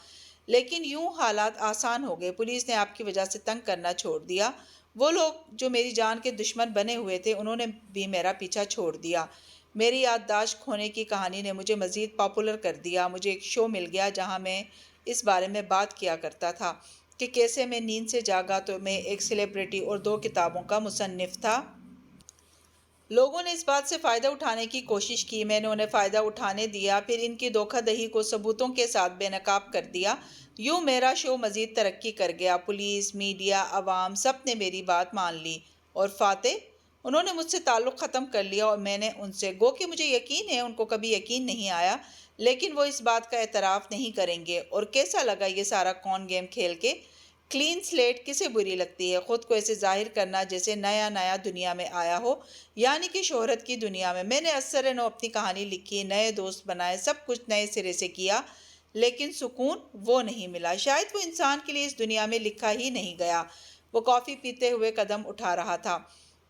لیکن یوں حالات آسان ہو گئے۔ پولیس نے آپ کی وجہ سے تنگ کرنا چھوڑ دیا۔ وہ لوگ جو میری جان کے دشمن بنے ہوئے تھے، انہوں نے بھی میرا پیچھا چھوڑ دیا۔ میری یادداشت کھونے کی کہانی نے مجھے مزید پاپولر کر دیا۔ مجھے ایک شو مل گیا جہاں میں اس بارے میں بات کیا کرتا تھا کہ کیسے میں نیند سے جاگا تو میں ایک سیلیبریٹی اور 2 کتابوں کا مصنف تھا۔ لوگوں نے اس بات سے فائدہ اٹھانے کی کوشش کی، میں نے انہیں فائدہ اٹھانے دیا، پھر ان کی دھوکہ دہی کو ثبوتوں کے ساتھ بے نقاب کر دیا۔ یوں میرا شو مزید ترقی کر گیا۔ پولیس، میڈیا، عوام سب نے میری بات مان لی۔ اور فاتح؟ انہوں نے مجھ سے تعلق ختم کر لیا اور میں نے ان سے۔ گو کہ مجھے یقین ہے ان کو کبھی یقین نہیں آیا، لیکن وہ اس بات کا اعتراف نہیں کریں گے۔ اور کیسا لگا یہ سارا کون گیم کھیل کے؟ کلین سلیٹ کسے بری لگتی ہے؟ خود کو ایسے ظاہر کرنا جیسے نیا نیا دنیا میں آیا ہو، یعنی کہ شہرت کی دنیا میں۔ میں نے اثر نو اپنی کہانی لکھی، نئے دوست بنائے، سب کچھ نئے سرے سے کیا، لیکن سکون وہ نہیں ملا۔ شاید وہ انسان کے لیے اس دنیا میں لکھا ہی نہیں گیا۔ وہ کافی پیتے ہوئے قدم اٹھا رہا تھا۔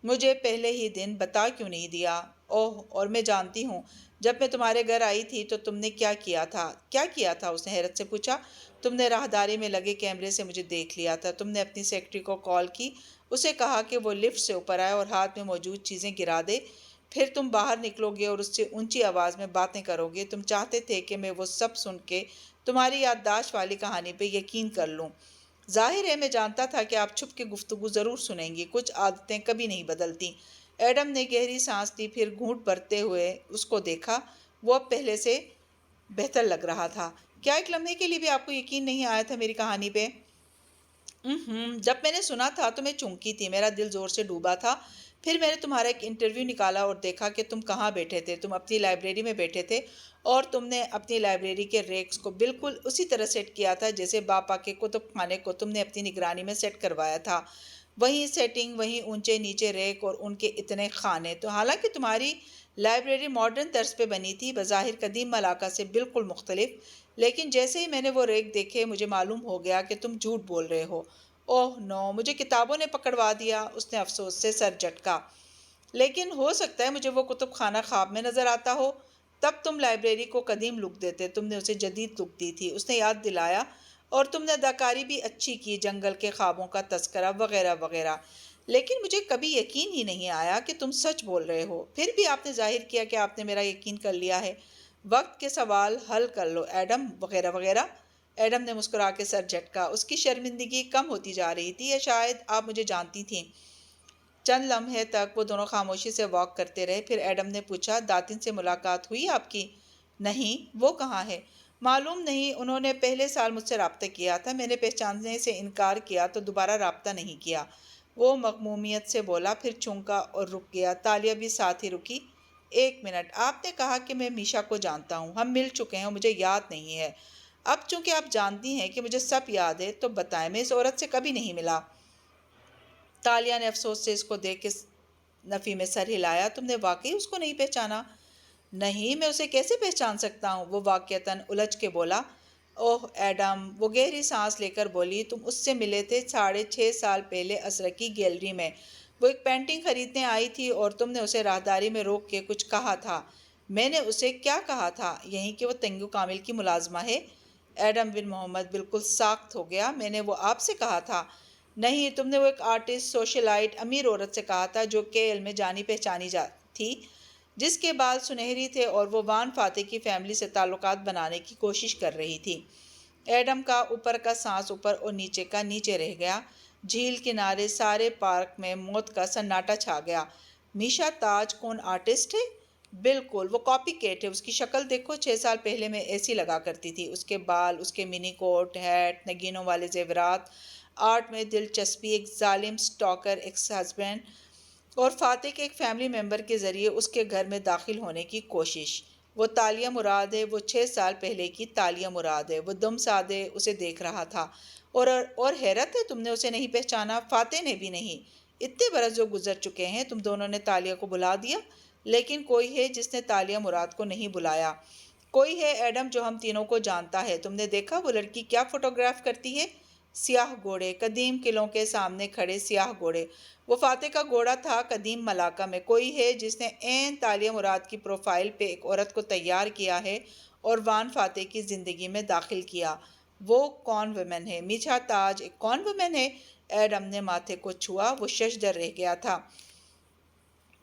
مجھے پہلے ہی دن بتا کیوں نہیں دیا؟ اوہ، اور میں جانتی ہوں، جب میں تمہارے گھر آئی تھی تو تم نے کیا کیا تھا؟ کیا کیا تھا؟ اس نے حیرت سے پوچھا۔ تم نے راہداری میں لگے کیمرے سے مجھے دیکھ لیا تھا۔ تم نے اپنی سیکرٹری کو کال کی، اسے کہا کہ وہ لفٹ سے اوپر آئے اور ہاتھ میں موجود چیزیں گرا دے۔ پھر تم باہر نکلو گے اور اس سے اونچی آواز میں باتیں کرو گے۔ تم چاہتے تھے کہ میں وہ سب سن کے تمہاری یادداشت والی کہانی پہ یقین کر لوں۔ ظاہر ہے میں جانتا تھا کہ آپ چھپ کے گفتگو ضرور سنیں گی۔ کچھ عادتیں کبھی نہیں بدلتی۔ ایڈم نے گہری سانس لی، پھر گھونٹ بھرتے ہوئے اس کو دیکھا۔ وہ اب پہلے سے بہتر لگ رہا تھا۔ کیا ایک لمحے کے لیے بھی آپ کو یقین نہیں آیا تھا میری کہانی پہ؟ جب میں نے سنا تھا تو میں چونکی تھی، میرا دل زور سے ڈوبا تھا۔ پھر میں نے تمہارا ایک انٹرویو نکالا اور دیکھا کہ تم کہاں بیٹھے تھے۔ تم اپنی لائبریری میں بیٹھے تھے اور تم نے اپنی لائبریری کے ریکس کو بالکل اسی طرح سیٹ کیا تھا جیسے باپا کے کتب خانے کو تم نے اپنی نگرانی میں سیٹ کروایا تھا۔ وہیں سیٹنگ، وہیں اونچے نیچے ریک اور ان کے اتنے خانے۔ تو حالانکہ تمہاری لائبریری ماڈرن طرز پہ بنی تھی، بظاہر قدیم ملاقہ سے بالکل مختلف، لیکن جیسے ہی میں نے وہ ریک دیکھے مجھے معلوم ہو گیا کہ تم جھوٹ بول رہے ہو۔ اوہ نو، مجھے کتابوں نے پکڑوا دیا، اس نے افسوس سے سر جھٹکا۔ لیکن ہو سکتا ہے مجھے وہ کتب خانہ خواب میں نظر آتا ہو۔ تب تم لائبریری کو قدیم لک دیتے، تم نے اسے جدید لک دی تھی، اس نے یاد دلایا۔ اور تم نے اداکاری بھی اچھی کی، جنگل کے خوابوں کا تذکرہ وغیرہ وغیرہ۔ لیکن مجھے کبھی یقین ہی نہیں آیا کہ تم سچ بول رہے ہو۔ پھر بھی آپ نے ظاہر کیا کہ آپ نے میرا یقین کر لیا ہے۔ وقت کے سوال حل کر لو ایڈم، وغیرہ وغیرہ۔ ایڈم نے مسکرا کے سر جھٹکا۔ اس کی شرمندگی کم ہوتی جا رہی تھی، یا شاید آپ مجھے جانتی تھیں۔ چند لمحے تک وہ دونوں خاموشی سے واک کرتے رہے، پھر ایڈم نے پوچھا، داتن سے ملاقات ہوئی آپ کی؟ نہیں۔ وہ کہاں ہے؟ معلوم نہیں، انہوں نے پہلے سال مجھ سے رابطہ کیا تھا، میں نے پہچاننے سے انکار کیا تو دوبارہ رابطہ نہیں کیا۔ وہ مغمومیت سے بولا، پھر چونکا اور رک گیا۔ تالیہ بھی ساتھ ہی رکی۔ ایک منٹ، آپ نے کہا کہ میں میشا کو جانتا ہوں، ہم مل چکے ہیں اور مجھے یاد نہیں ہے۔ اب چونکہ آپ جانتی ہیں کہ مجھے سب یاد ہے تو بتائیں، میں اس عورت سے کبھی نہیں ملا۔ تالیہ نے افسوس سے اس کو دیکھ کے نفی میں سر ہلایا۔ تم نے واقعی اس کو نہیں پہچانا؟ نہیں، میں اسے کیسے پہچان سکتا ہوں؟ وہ واقعتاً الجھ کے بولا۔ اوہ ایڈم، وہ گہری سانس لے کر بولی، تم اس سے ملے تھے 6.5 سال پہلے ازرق کی گیلری میں۔ وہ ایک پینٹنگ خریدنے آئی تھی اور تم نے اسے راہداری میں روک کے کچھ کہا تھا۔ میں نے اسے کیا کہا تھا؟ یہی کہ وہ تنگو کامل کی ملازمہ ہے۔ ایڈم بن محمد بالکل ساخت ہو گیا۔ میں نے وہ آپ سے کہا تھا؟ نہیں، تم نے وہ ایک آرٹسٹ، سوشلائٹ، امیر عورت سے کہا تھا جو کیل میں جانی پہچانی تھی، جس کے بال سنہری تھے اور وہ وان فاتح کی فیملی سے تعلقات بنانے کی کوشش کر رہی تھی۔ ایڈم کا اوپر کا سانس اوپر اور نیچے کا نیچے رہ گیا۔ جھیل کنارے سارے پارک میں موت کا سناٹا چھا گیا۔ میشا تاج کون آرٹسٹ ہے؟ بالکل، وہ کاپی کیٹ ہے۔ اس کی شکل دیکھو، 6 سال پہلے میں ایسی لگا کرتی تھی۔ اس کے بال، اس کے منی کوٹ، ہیٹ، نگینوں والے زیورات، آرٹ میں دلچسپی، ایک ظالم سٹاکر ایکس ہسبینڈ اور فاتح کے ایک فیملی ممبر کے ذریعے اس کے گھر میں داخل ہونے کی کوشش۔ وہ تالیہ مراد ہے، وہ 6 سال پہلے کی تالیہ مراد ہے۔ وہ دم سادے اسے دیکھ رہا تھا۔ اور حیرت ہے تم نے اسے نہیں پہچانا؟ فاتح نے بھی نہیں۔ اتنے برس جو گزر چکے ہیں، تم دونوں نے تالیہ کو بلا دیا، لیکن کوئی ہے جس نے تالیہ مراد کو نہیں بلایا۔ کوئی ہے ایڈم جو ہم تینوں کو جانتا ہے۔ تم نے دیکھا وہ لڑکی کیا فوٹوگراف کرتی ہے؟ سیاہ گھوڑے، قدیم قلعوں کے سامنے کھڑے سیاہ گھوڑے۔ وہ فاتح کا گھوڑا تھا قدیم ملاقہ میں۔ کوئی ہے جس نے عین تالیہ مراد کی پروفائل پہ ایک عورت کو تیار کیا ہے اور وان فاتح کی زندگی میں داخل کیا۔ وہ کون ویمن ہے؟ میشا تاج ایک کون ویمن ہے؟ ایڈم نے ماتھے کو چھوا، وہ ششدر رہ گیا تھا۔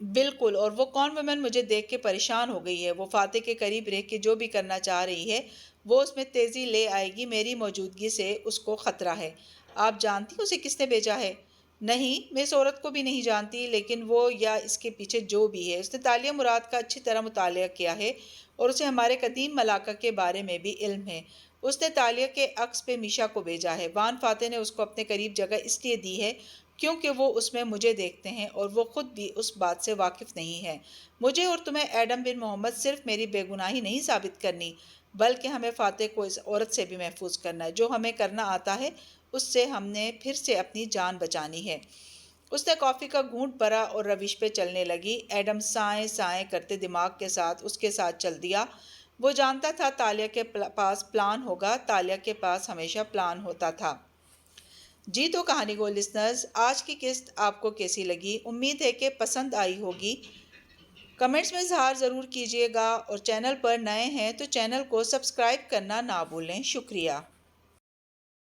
بالکل، اور وہ کون ویمن مجھے دیکھ کے پریشان ہو گئی ہے۔ وہ فاتح کے قریب رہ کے جو بھی کرنا چاہ رہی ہے وہ اس میں تیزی لے آئے گی۔ میری موجودگی سے اس کو خطرہ ہے۔ آپ جانتی اسے کس نے بھیجا ہے؟ نہیں، میں اس عورت کو بھی نہیں جانتی، لیکن وہ یا اس کے پیچھے جو بھی ہے، اس نے تالیہ مراد کا اچھی طرح مطالعہ کیا ہے اور اسے ہمارے قدیم ملاقہ کے بارے میں بھی علم ہے۔ اس نے تالیہ کے عکس پہ میشا کو بھیجا ہے۔ وان فاتح نے اس کو اپنے قریب جگہ اس لیے دی ہے کیونکہ وہ اس میں مجھے دیکھتے ہیں اور وہ خود بھی اس بات سے واقف نہیں ہے۔ مجھے اور تمہیں ایڈم بن محمد صرف میری بے گناہی نہیں ثابت کرنی، بلکہ ہمیں فاتح کو اس عورت سے بھی محفوظ کرنا ہے۔ جو ہمیں کرنا آتا ہے اس سے ہم نے پھر سے اپنی جان بچانی ہے۔ اس نے کافی کا گھونٹ بھرا اور روش پہ چلنے لگی۔ ایڈم سائیں سائیں کرتے دماغ کے ساتھ اس کے ساتھ چل دیا۔ وہ جانتا تھا تالیہ کے پاس پلان ہوگا، تالیہ کے پاس ہمیشہ پلان ہوتا تھا۔ جی تو کہانی گو لسنرز، آج کی قسط آپ کو کیسی لگی؟ امید ہے کہ پسند آئی ہوگی۔ کمنٹس میں اظہار ضرور کیجیے گا اور چینل پر نئے ہیں تو چینل کو سبسکرائب کرنا نہ بھولیں۔ شکریہ۔